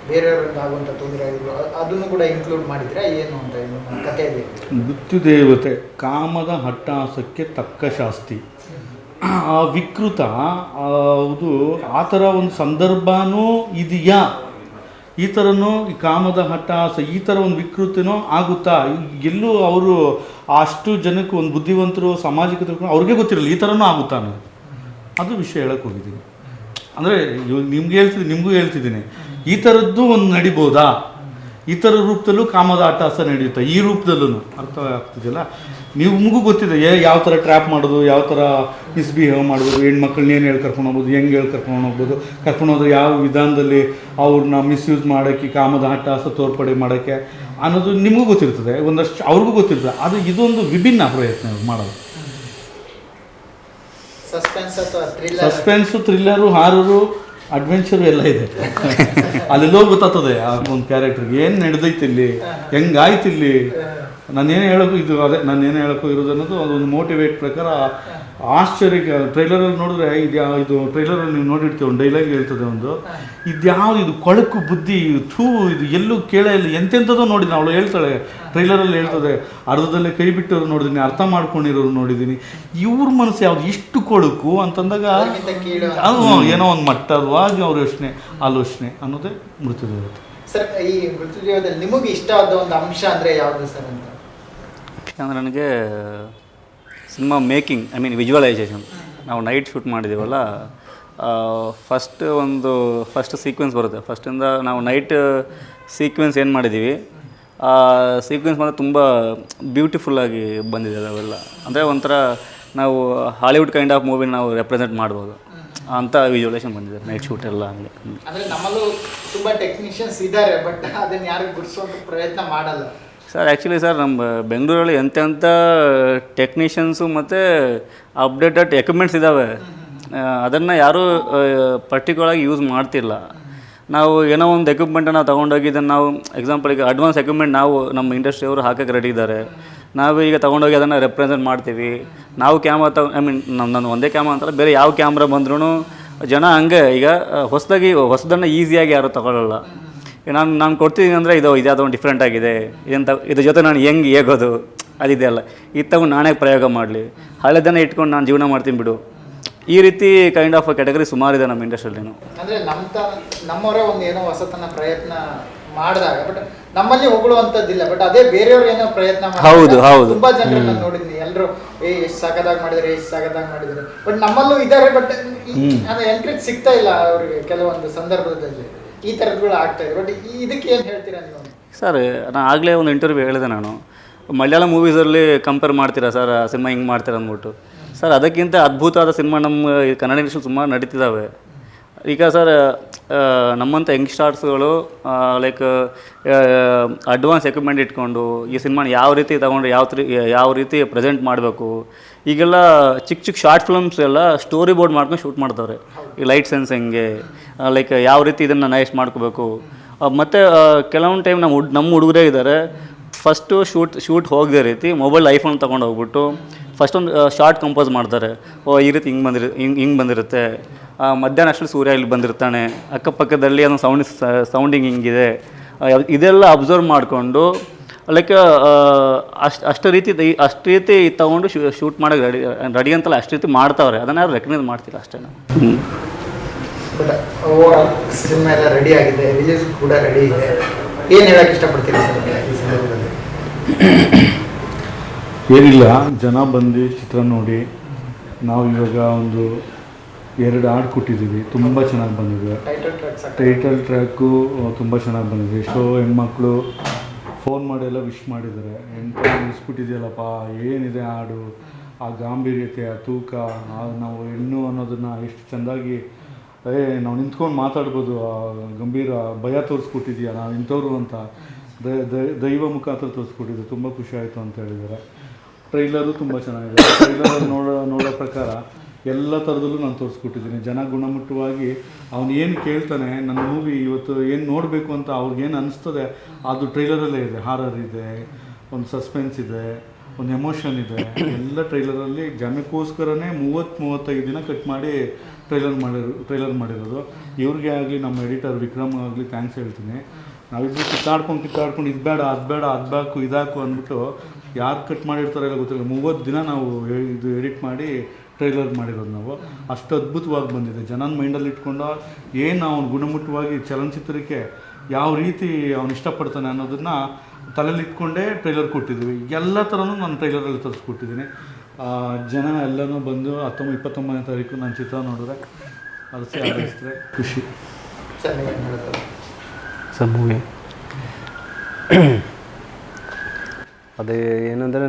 ಬೇರೆಯವ್ರಿಂದ ಆಗುವಂಥ ತೊಂದರೆ ಆಗಿರ್ಬೋದು, ಅದನ್ನು ಕೂಡ ಇನ್ಕ್ಲೂಡ್ ಮಾಡಿದರೆ ಏನು ಅಂತ ನಿಮ್ಮ ಕಥೆಯಲ್ಲಿ? ಮೃತ್ಯುದೇವತೆ ಕಾಮದ ಹಟ್ಟಾಸಕ್ಕೆ ತಕ್ಕ ಶಾಸ್ತಿ. ಆ ವಿಕೃತ ಅದು ಆ ಥರ ಒಂದು ಸಂದರ್ಭನೂ ಇದೆಯಾ, ಈ ಥರನೂ ಈ ಕಾಮದ ಹಠಾಸ ಈ ಥರ ಒಂದು ವಿಕೃತಿನೋ ಆಗುತ್ತಾ? ಎಲ್ಲೂ ಅವರು ಅಷ್ಟು ಜನಕ್ಕೆ ಒಂದು ಬುದ್ಧಿವಂತರು ಸಾಮಾಜಿಕ ತಿಳ್ಕೊಂಡು ಅವ್ರಿಗೆ ಗೊತ್ತಿರಲ್ಲ ಈ ಥರನೂ ಆಗುತ್ತಾ ಅನ್ನೋದು. ಅದು ವಿಷಯ ಹೇಳಕ್ಕೆ ಹೋಗಿದ್ದೀನಿ. ಅಂದರೆ ನಿಮಗೂ ಹೇಳ್ತಿದ್ದೀನಿ, ಈ ಥರದ್ದು ಒಂದು ನಡಿಬೋದಾ, ಈ ಥರ ರೂಪದಲ್ಲೂ ಕಾಮದ ಹಠಾಸ ನಡೆಯುತ್ತಾ, ಈ ರೂಪದಲ್ಲೂ ಅರ್ಥ ಆಗ್ತಿದೆಯಲ್ಲ. ನಿಮಗೂ ಗೊತ್ತಿದೆ ಯಾವ ಥರ ಟ್ರ್ಯಾಪ್ ಮಾಡೋದು, ಯಾವ ಥರ ಮಿಸ್ಬಿಹೇವ್ ಮಾಡ್ಬೋದು, ಹೆಣ್ಮಕ್ಳನ್ನ ಏನು ಹೇಳಿ ಕರ್ಕೊಂಡು ಹೋಗ್ಬೋದು, ಹೆಂಗೆ ಹೇಳಿ ಕರ್ಕೊಂಡು ಹೋಗ್ಬೋದು, ಕರ್ಕೊಂಡು ಹೋದ್ರೆ ಯಾವ ವಿಧಾನದಲ್ಲಿ ಅವ್ರನ್ನ ಮಿಸ್ಯೂಸ್ ಮಾಡೋಕ್ಕೆ, ಕಾಮದ ಹಠಾಸ ತೋರ್ಪಡೆ ಮಾಡೋಕ್ಕೆ ಅನ್ನೋದು ನಿಮಗೂ ಗೊತ್ತಿರ್ತದೆ, ಒಂದಷ್ಟು ಅವ್ರಿಗೂ ಗೊತ್ತಿರ್ತದೆ. ಅದು ಇದೊಂದು ವಿಭಿನ್ನ ಪ್ರಯತ್ನ ಮಾಡೋದು. ಸಸ್ಪೆನ್ಸು, ಥ್ರಿಲ್ಲರು, ಹಾರರು, ಅಡ್ವೆಂಚರು ಎಲ್ಲ ಇದೆ. ಅಲ್ಲೆಲ್ಲೋ ಗೊತ್ತಾಗ್ತದೆ ಆ ಒಂದು ಕ್ಯಾರೆಕ್ಟರ್ಗೆ ಏನು ನಡೆದೈತಿ ಇಲ್ಲಿ, ಹೆಂಗಾಯ್ತು ಇಲ್ಲಿ. ನಾನೇನು ಹೇಳೋಕ್ಕೂ ನಾನೇನು ಹೇಳೋಕ್ಕೂ ಇರೋದು ಅನ್ನೋದು ಅದೊಂದು ಮೋಟಿವೇಟ್ ಪ್ರಕಾರ ಆಶ್ಚರ್ಯ. ಟ್ರೈಲರಲ್ಲಿ ನೋಡಿದ್ರೆ ಇದು ಟ್ರೈಲರಲ್ಲಿ ನೀವು ನೋಡಿರ್ತೀವಿ, ಒಂದು ಡೈಲಾಗ್ ಹೇಳ್ತದೆ ಒಂದು, ಇದ್ಯಾವುದು ಇದು ಕೊಳಕು ಬುದ್ಧಿ, ಇದು ಎಲ್ಲೂ ಕೇಳೇ ಇಲ್ಲ, ಎಂತೆಂಥದ್ದೋ ನೋಡಿದ್ದೀನಿ. ಅವಳು ಹೇಳ್ತಾಳೆ ಟ್ರೈಲರಲ್ಲಿ ಹೇಳ್ತದೆ, ಅರ್ಧದಲ್ಲೇ ಕೈ ಬಿಟ್ಟವ್ರು ನೋಡಿದ್ದೀನಿ, ಅರ್ಥ ಮಾಡ್ಕೊಂಡಿರೋರು ನೋಡಿದ್ದೀನಿ, ಇವ್ರ ಮನಸ್ಸು ಯಾವುದು ಇಷ್ಟು ಕೊಳಕು ಅಂತಂದಾಗ ಅದು ಏನೋ ಒಂದು ಮಟ್ಟದವಾಗಿ ಅವ್ರ ಆಲೋಚನೆ ಅನ್ನೋದೇ ಮೃತ್ಯುದೇವತೆ. ಸರ್, ಈ ಮೃತ್ಯುದೇವದಲ್ಲಿ ನಿಮಗೆ ಇಷ್ಟವಾದ ಒಂದು ಅಂಶ ಅಂದರೆ ಯಾವುದು ಸರ್ ಅಂತ? ಅಂದರೆ ನನಗೆ ಸಿನಿಮಾ ಮೇಕಿಂಗ್, ವಿಜುವಲೈಸೇಷನ್. ನಾವು ನೈಟ್ ಶೂಟ್ ಮಾಡಿದ್ದೀವಲ್ಲ, ಫಸ್ಟ್ ಸೀಕ್ವೆನ್ಸ್ ಬರುತ್ತೆ. ಫಸ್ಟಿಂದ ನಾವು ನೈಟ್ ಸೀಕ್ವೆನ್ಸ್ ಏನು ಮಾಡಿದ್ದೀವಿ, ಆ ಸೀಕ್ವೆನ್ಸ್ ಮಾತ್ರ ತುಂಬ ಬ್ಯೂಟಿಫುಲ್ಲಾಗಿ ಬಂದಿದೆ ಅವೆಲ್ಲ. ಅಂದರೆ ಒಂಥರ ನಾವು ಹಾಲಿವುಡ್ ಕೈಂಡ್ ಆಫ್ ಮೂವಿನ ನಾವು ರೆಪ್ರೆಸೆಂಟ್ ಮಾಡ್ಬೋದು ಅಂತ ವಿಜುವಲೈಸೇಷನ್ ಬಂದಿದೆ ನೈಟ್ ಶೂಟ್ ಎಲ್ಲ. ಹಂಗೆ ಅಂದರೆ ನಮ್ಮಲ್ಲೂ ತುಂಬ ಟೆಕ್ನಿಷಿಯನ್ಸ್ ಇದ್ದಾರೆ, ಬಟ್ ಅದನ್ನು ಯಾರು ಗುರುತಿಸೋಕೆ ಪ್ರಯತ್ನ ಮಾಡಲ್ಲ ಸರ್. ಆ್ಯಕ್ಚುಲಿ ಸರ್, ನಮ್ಮ ಬೆಂಗಳೂರಲ್ಲಿ ಎಂತೆಂಥ ಟೆಕ್ನಿಷಿಯನ್ಸು ಮತ್ತು ಅಪ್ಡೇಟೆಡ್ ಎಕ್ವಿಪ್ಮೆಂಟ್ಸ್ ಇದ್ದಾವೆ, ಅದನ್ನು ಯಾರೂ ಪರ್ಟಿಕ್ಯುಲರಾಗಿ ಯೂಸ್ ಮಾಡ್ತಿಲ್ಲ. ನಾವು ಏನೋ ಒಂದು ಎಕ್ವಿಪ್ಮೆಂಟನ್ನು ನಾವು ತೊಗೊಂಡೋಗಿ ಇದನ್ನು ನಾವು ಎಕ್ಸಾಂಪಲ್ ಈಗ ಅಡ್ವಾನ್ಸ್ ಎಕ್ವಿಪ್ಮೆಂಟ್ ನಾವು ನಮ್ಮ ಇಂಡಸ್ಟ್ರಿಯವರು ಹಾಕೋಕ್ಕೆ ರೆಡಿ ಇದ್ದಾರೆ. ನಾವು ಈಗ ತೊಗೊಂಡೋಗಿ ಅದನ್ನು ರೆಪ್ರೆಸೆಂಟ್ ಮಾಡ್ತೀವಿ. ನಾವು ಕ್ಯಾಮ್ರಾ ನಾನು ಒಂದೇ ಕ್ಯಾಮ್ರಾ ಅಂತಲ್ಲ, ಬೇರೆ ಯಾವ ಕ್ಯಾಮ್ರಾ ಬಂದ್ರೂ ಜನ ಹಂಗೆ ಈಗ ಹೊಸದನ್ನು ಈಸಿಯಾಗಿ ಯಾರೂ ತೊಗೊಳ್ಳಲ್ಲ. ನಾನು ಕೊಡ್ತಿದ್ದೀನಿ ಅಂದರೆ ಇದ್ಯಾವುದೋ ಒಂದು ಡಿಫ್ರೆಂಟ್ ಆಗಿದೆ, ಇದ್ರ ಜೊತೆ ನಾನು ಹೆಂಗೆ ಹೇಗೋದು ಅದಿದೆಯಲ್ಲ, ಇದು ತಗೊಂಡು ನಾನೇ ಪ್ರಯೋಗ ಮಾಡಲಿ, ಹಳೆದನ್ನು ಇಟ್ಕೊಂಡು ನಾನು ಜೀವನ ಮಾಡ್ತೀನಿ ಬಿಡು, ಈ ರೀತಿ ಕೈಂಡ್ ಆಫ್ ಕ್ಯಾಟಗರಿ ಸುಮಾರಿದೆ ನಮ್ಮ ಇಂಡಸ್ಟ್ರಿಯಲ್ಲಿನೂ. ಅಂದರೆ ನಮ್ಮವರೇ ಒಂದು ಏನೋ ಹೊಸತನ ಪ್ರಯತ್ನ ಮಾಡಿದಾಗ ಬಟ್ ನಮ್ಮಲ್ಲಿ ಹೊಗಳುವಂತದ್ದಿಲ್ಲ, ಬಟ್ ಅದೇ ಬೇರೆಯವ್ರು ಏನೋ ಪ್ರಯತ್ನ ಹೌದು, ಹೌದು. ತುಂಬಾ ಜನರನ್ನ ನೋಡಿದ್ನಿ, ಎಲ್ಲರೂ ಎಷ್ಟು ಸಖತ್ತಾಗಿ ಮಾಡಿದ್ರೆ ಬಟ್ ನಮ್ಮಲ್ಲೂ ಇದ್ದಾರೆ, ಬಟ್ ಎನ್ಕರೇಜ್ ಸಿಗ್ತಾ ಇಲ್ಲ ಅವ್ರಿಗೆ ಕೆಲವೊಂದು ಸಂದರ್ಭದಲ್ಲಿ ಈ ಥರದ್ಗಳು ಆಗ್ತಾ ಇದೆ. ಬಟ್ ಇದಕ್ಕೆ ಏನು ಹೇಳ್ತೀರಾ ನೀವು? ಸರ್, ನಾನು ಆಗಲೇ ಒಂದು ಇಂಟರ್ವ್ಯೂ ಹೇಳಿದೆ, ನಾನು ಮಲಯಾಳ ಮೂವೀಸಲ್ಲಿ ಕಂಪೇರ್ ಮಾಡ್ತೀರಾ ಸರ್, ಸಿನಿಮಾ ಹಿಂಗೆ ಮಾಡ್ತೀರಾ ಅಂದ್ಬಿಟ್ಟು. ಸರ್, ಅದಕ್ಕಿಂತ ಅದ್ಭುತವಾದ ಸಿನಿಮಾ ನಮ್ಮ ಕನ್ನಡ ಇಂಡಸ್ಟ್ರಿ ಸುಮಾರು ನಡೀತಿದ್ದಾವೆ. ಈಗ ಸರ್, ನಮ್ಮಂಥ ಯಂಗ್ಸ್ಟಾರ್ಸ್ಗಳು ಲೈಕ್ ಅಡ್ವಾನ್ಸ್ ಎಕ್ವಿಪ್ಮೆಂಟ್ ಇಟ್ಕೊಂಡು ಈ ಸಿನಿಮಾನ ಯಾವ ರೀತಿ ತೊಗೊಂಡು ಯಾವ ರೀತಿ ಪ್ರೆಸೆಂಟ್ ಮಾಡಬೇಕು, ಈಗೆಲ್ಲ ಚಿಕ್ಕ ಚಿಕ್ಕ ಶಾರ್ಟ್ ಫಿಲ್ಮ್ಸ್ ಎಲ್ಲ ಸ್ಟೋರಿ ಬೋರ್ಡ್ ಮಾಡ್ಕೊಂಡು ಶೂಟ್ ಮಾಡ್ತಾವ್ರೆ. ಈ ಲೈಟ್ ಸೆನ್ಸ್ ಹೆಂಗೆ, ಲೈಕ್ ಯಾವ ರೀತಿ ಇದನ್ನು ನೈಸ್ ಮಾಡ್ಕೋಬೇಕು. ಮತ್ತು ಕೆಲವೊಂದು ಟೈಮ್ ನಮ್ಮ ಹುಡುಗರೇ ಇದ್ದಾರೆ, ಫಸ್ಟು ಶೂಟ್ ಹೋಗದೇ ರೀತಿ ಮೊಬೈಲ್ ಐಫೋನ್ ತೊಗೊಂಡು ಹೋಗ್ಬಿಟ್ಟು ಫಸ್ಟ್ ಒಂದು ಶಾರ್ಟ್ ಕಂಪೋಸ್ ಮಾಡ್ತಾರೆ. ಈ ರೀತಿ ಹಿಂಗೆ ಬಂದಿರುತ್ತೆ, ಮಧ್ಯಾಹ್ನ ಅಷ್ಟರಲ್ಲಿ ಸೂರ್ಯ ಇಲ್ಲಿ ಬಂದಿರ್ತಾನೆ, ಅಕ್ಕಪಕ್ಕದಲ್ಲಿ ಅದೊಂದು ಸೌಂಡಿಂಗ್ ಹಿಂಗಿದೆ, ಇದೆಲ್ಲ ಅಬ್ಸರ್ವ್ ಮಾಡಿಕೊಂಡು ಲೈಕ್ ಅಷ್ಟು ರೀತಿ ತೊಗೊಂಡು ಶೂಟ್ ಮಾಡೋಕ್ಕೆ ರೆಡಿ ಅಂತಲ್ಲ, ಅಷ್ಟು ರೀತಿ ಮಾಡ್ತಾವ್ರೆ. ಅದನ್ನು ಯಾರು ರೆಕಗ್ನೈಸ್ ಮಾಡ್ತಿಲ್ಲ ಅಷ್ಟೇ. ಬಟ್ ಓವರಾಲ್ ಸಿನಿಮಾ ಎಲ್ಲ ರೆಡಿ ಆಗಿದೆ, ರಿಲೀಸ್ ಕೂಡ ರೆಡಿ ಇದೆ. ಏನು ಹೇಳಕ್ಕೆ ಇಷ್ಟಪಡ್ತೀರಾ ಸರ್ ಈ ಸಂದರ್ಭದಲ್ಲಿ? ಏನಿಲ್ಲ, ಜನ ಬಂದು ಚಿತ್ರ ನೋಡಿ, ನಾವು ಇವಾಗ ಒಂದು 2 ಹಾಡು ಕೊಟ್ಟಿದ್ದೀವಿ, ತುಂಬ ಚೆನ್ನಾಗಿ ಬಂದಿದೆ. ಟೈಟಲ್ ಟ್ರ್ಯಾಕು ತುಂಬ ಚೆನ್ನಾಗಿ ಬಂದಿದೆ. ಎಷ್ಟೋ ಹೆಣ್ಮಕ್ಳು ಫೋನ್ ಮಾಡಿ ಎಲ್ಲ ವಿಶ್ ಮಾಡಿದ್ದಾರೆ, ಇಸ್ಬಿಟ್ಟಿದೆಯಲ್ಲಪ್ಪ, ಏನಿದೆ ಹಾಡು, ಆ ಗಾಂಭೀರ್ಯತೆ, ಆ ತೂಕ, ನಾವು ಹೆಣ್ಣು ಅನ್ನೋದನ್ನು ಎಷ್ಟು ಚೆಂದಾಗಿ ನಾವು ನಿಂತ್ಕೊಂಡು ಮಾತಾಡ್ಬೋದು, ಆ ಗಂಭೀರ ಭಯ ತೋರಿಸ್ಕೊಟ್ಟಿದೆಯಾ ನಾವು ಇಂಥವ್ರು ಅಂತ ದೈವ ಮುಖಾಂತರ ತೋರಿಸ್ಕೊಟ್ಟಿದ್ದೆ. ತುಂಬ ಖುಷಿ ಆಯಿತು ಅಂತ ಹೇಳಿದ್ದಾರೆ. ಟ್ರೈಲರು ತುಂಬ ಚೆನ್ನಾಗಿದೆ. ಟ್ರೈಲರಲ್ಲಿ ನೋಡೋ ಪ್ರಕಾರ ಎಲ್ಲ ಥರದಲ್ಲೂ ನಾನು ತೋರಿಸ್ಕೊಟ್ಟಿದ್ದೀನಿ. ಜನ ಗುಣಮಟ್ಟವಾಗಿ ಅವನು ಏನು ಕೇಳ್ತಾನೆ, ನನ್ನ ಮೂವಿ ಇವತ್ತು ಏನು ನೋಡಬೇಕು ಅಂತ ಅವ್ರಿಗೇನು ಅನಿಸ್ತದೆ ಅದು ಟ್ರೈಲರಲ್ಲೇ ಇದೆ. ಹಾರರ್ ಇದೆ, ಒಂದು ಸಸ್ಪೆನ್ಸ್ ಇದೆ, ಒಂದು ಎಮೋಷನ್ ಇದೆ, ಎಲ್ಲ ಟ್ರೈಲರಲ್ಲಿ. ಜನಕ್ಕೋಸ್ಕರನೇ 30-35 ದಿನ ಕಟ್ ಮಾಡಿ ಟ್ರೈಲರ್ ಮಾಡಿರೋದು. ಇವ್ರಿಗೆ ಆಗಲಿ, ನಮ್ಮ ಎಡಿಟರ್ ವಿಕ್ರಮ್ ಆಗಲಿ ಥ್ಯಾಂಕ್ಸ್ ಹೇಳ್ತೀನಿ. ನಾವಿಬ್ಬರು ಕಿತ್ತಾಡ್ಕೊಂಡು ಇದು ಬೇಡ ಅದು ಬೇಡ ಅದು ಬೇಕು ಇದಾಕು ಅಂದ್ಬಿಟ್ಟು ಯಾರು ಕಟ್ ಮಾಡಿರ್ತಾರೆ ಎಲ್ಲ ಗೊತ್ತಿಲ್ಲ. 30 ದಿನ ನಾವು ಇದು ಎಡಿಟ್ ಮಾಡಿ ಟ್ರೈಲರ್ ಮಾಡಿರೋದು ನಾವು. ಅಷ್ಟು ಅದ್ಭುತವಾಗಿ ಬಂದಿದೆ. ಜನನ ಮೈಂಡಲ್ಲಿ ಇಟ್ಕೊಂಡು ಏನು ಅವ್ನು ಗುಣಮಟ್ಟವಾಗಿ ಚಲನಚಿತ್ರಕ್ಕೆ ಯಾವ ರೀತಿ ಅವ್ನು ಇಷ್ಟಪಡ್ತಾನೆ ಅನ್ನೋದನ್ನು ತಲೆಯಲ್ಲಿ ಇಟ್ಕೊಂಡೇ ಟ್ರೈಲರ್ ಕೊಟ್ಟಿದ್ದೀವಿ. ಎಲ್ಲ ಥರನೂ ನಾನು ಟ್ರೈಲರಲ್ಲಿ ತರಿಸ್ಕೊಟ್ಟಿದ್ದೀನಿ. ಜನ ಎಲ್ಲನೂ ಬಂದು 29ನೇ ತಾರೀಕು ನನ್ನ ಚಿತ್ರ ನೋಡಿದ್ರೆ ಅರಸಿದ್ರೆ ಖುಷಿ. ಸರ್, ಮೂವಿ ಅದೇ ಏನಂದರೆ,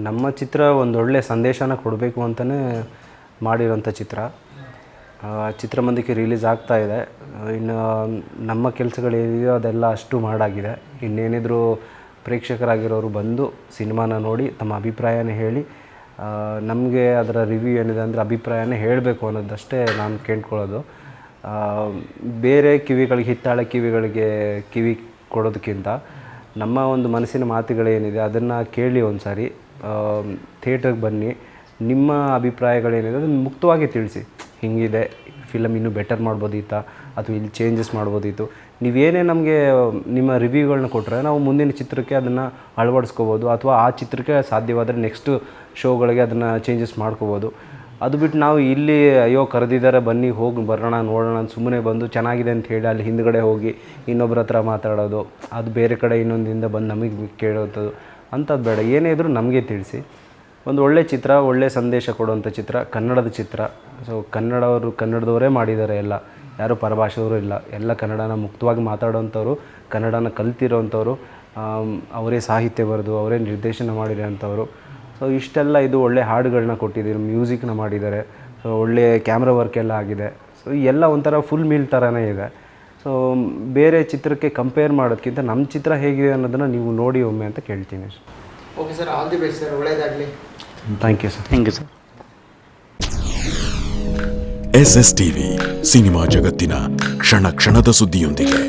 ನಮ್ಮ ಚಿತ್ರ ಒಂದೊಳ್ಳೆ ಸಂದೇಶನ ಕೊಡಬೇಕು ಅಂತಲೇ ಮಾಡಿರೋಂಥ ಚಿತ್ರ. ಚಿತ್ರಮಂದಿರಕ್ಕೆ ರಿಲೀಸ್ ಆಗ್ತಾ ಇದೆ. ಇನ್ನು ನಮ್ಮ ಕೆಲಸಗಳೇನಿದೆಯೋ ಅದೆಲ್ಲ ಅಷ್ಟು ಮಾಡಾಗಿದೆ. ಇನ್ನೇನಿದ್ರು ಪ್ರೇಕ್ಷಕರಾಗಿರೋರು ಬಂದು ಸಿನಿಮಾನ ನೋಡಿ ತಮ್ಮ ಅಭಿಪ್ರಾಯನ ಹೇಳಿ, ನಮಗೆ ಅದರ ರಿವ್ಯೂ ಏನಿದೆ ಅಂದರೆ ಅಭಿಪ್ರಾಯನೇ ಹೇಳಬೇಕು ಅನ್ನೋದಷ್ಟೇ ನಾನು ಕೇಳ್ಕೊಳ್ಳೋದು. ಬೇರೆ ಕಿವಿಗಳಿಗೆ, ಹಿತ್ತಾಳೆ ಕಿವಿಗಳಿಗೆ ಕಿವಿ ಕೊಡೋದಕ್ಕಿಂತ ನಮ್ಮ ಒಂದು ಮನಸ್ಸಿನ ಮಾತುಗಳೇನಿದೆ ಅದನ್ನು ಕೇಳಿ ಒಂದು ಸಾರಿ, ಥಿಯೇಟ್ರಿಗೆ ಬನ್ನಿ, ನಿಮ್ಮ ಅಭಿಪ್ರಾಯಗಳೇನಿದೆ ಅದನ್ನು ಮುಕ್ತವಾಗಿ ತಿಳಿಸಿ. ಹೀಗಿದೆ ಫಿಲಮ್, ಇನ್ನೂ ಬೆಟರ್ ಮಾಡ್ಬೋದಿತ್ತಾ ಅಥವಾ ಇಲ್ಲಿ ಚೇಂಜಸ್ ಮಾಡ್ಬೋದಿತ್ತು, ನೀವೇನೇ ನಮಗೆ ನಿಮ್ಮ ರಿವ್ಯೂಗಳನ್ನ ಕೊಟ್ಟರೆ ನಾವು ಮುಂದಿನ ಚಿತ್ರಕ್ಕೆ ಅದನ್ನು ಅಳವಡಿಸ್ಕೋಬೋದು, ಅಥವಾ ಆ ಚಿತ್ರಕ್ಕೆ ಸಾಧ್ಯವಾದರೆ ನೆಕ್ಸ್ಟ್ ಶೋಗಳಿಗೆ ಅದನ್ನು ಚೇಂಜಸ್ ಮಾಡ್ಕೋಬೋದು. ಅದು ಬಿಟ್ಟು ನಾವು ಇಲ್ಲಿ ಅಯ್ಯೋ ಕರೆದಿದ್ದಾರೆ ಬನ್ನಿ ಹೋಗಿ ಬರೋಣ ನೋಡೋಣ ಅಂತ ಸುಮ್ಮನೆ ಬಂದು ಚೆನ್ನಾಗಿದೆ ಅಂತ ಹೇಳಿ ಅಲ್ಲಿ ಹಿಂದ್ಗಡೆ ಹೋಗಿ ಇನ್ನೊಬ್ಬರ ಹತ್ರ ಮಾತಾಡೋದು, ಅದು ಬೇರೆ ಕಡೆ ಇನ್ನೊಂದಿಂದ ಬಂದು ನಮಗೆ ಕೇಳೋದು ಅಂಥದ್ದು ಬೇಡ. ಏನೇ ಇದ್ರೂ ನಮಗೆ ತಿಳಿಸಿ. ಒಂದು ಒಳ್ಳೆ ಚಿತ್ರ, ಒಳ್ಳೆ ಸಂದೇಶ ಕೊಡುವಂಥ ಚಿತ್ರ, ಕನ್ನಡದ ಚಿತ್ರ. ಸೊ ಕನ್ನಡದವರೇ ಮಾಡಿದ್ದಾರೆ, ಎಲ್ಲ ಯಾರೂ ಪರಭಾಷೆಯವರು ಇಲ್ಲ, ಎಲ್ಲ ಕನ್ನಡನ ಮುಕ್ತವಾಗಿ ಮಾತಾಡೋವಂಥವ್ರು, ಕನ್ನಡನ ಕಲ್ತಿರೋವಂಥವ್ರು, ಅವರೇ ಸಾಹಿತ್ಯ ಬರೆದು ಅವರೇ ನಿರ್ದೇಶನ ಮಾಡಿರೋಂಥವ್ರು. ಸೊ ಇಷ್ಟೆಲ್ಲ ಇದು ಒಳ್ಳೆ ಹಾಡುಗಳನ್ನ ಕೊಟ್ಟಿದ್ದೀರಿ, ಮ್ಯೂಸಿಕ್ನ ಮಾಡಿದ್ದಾರೆ, ಸೊ ಒಳ್ಳೆ ಕ್ಯಾಮ್ರಾ ವರ್ಕ್ ಎಲ್ಲ ಆಗಿದೆ. ಸೊ ಎಲ್ಲ ಒಂಥರ ಫುಲ್ ಮೀಲ್ ಥರನೇ ಇದೆ. ಸೊ ಬೇರೆ ಚಿತ್ರಕ್ಕೆ ಕಂಪೇರ್ ಮಾಡೋದಕ್ಕಿಂತ ನಮ್ಮ ಚಿತ್ರ ಹೇಗಿದೆ ಅನ್ನೋದನ್ನು ನೀವು ನೋಡಿ ಒಮ್ಮೆ ಅಂತ ಕೇಳ್ತೀನಿ. Okay sir, all the best sir, ಒಳ್ಳೆಯದಾಗಲಿ. Thank you sir. Thank you sir. SSTV ಸಿನಿಮಾ ಜಗತ್ತಿನ ಕ್ಷಣ ಕ್ಷಣದ ಸುದ್ದಿಯೊಂದಿಗೆ.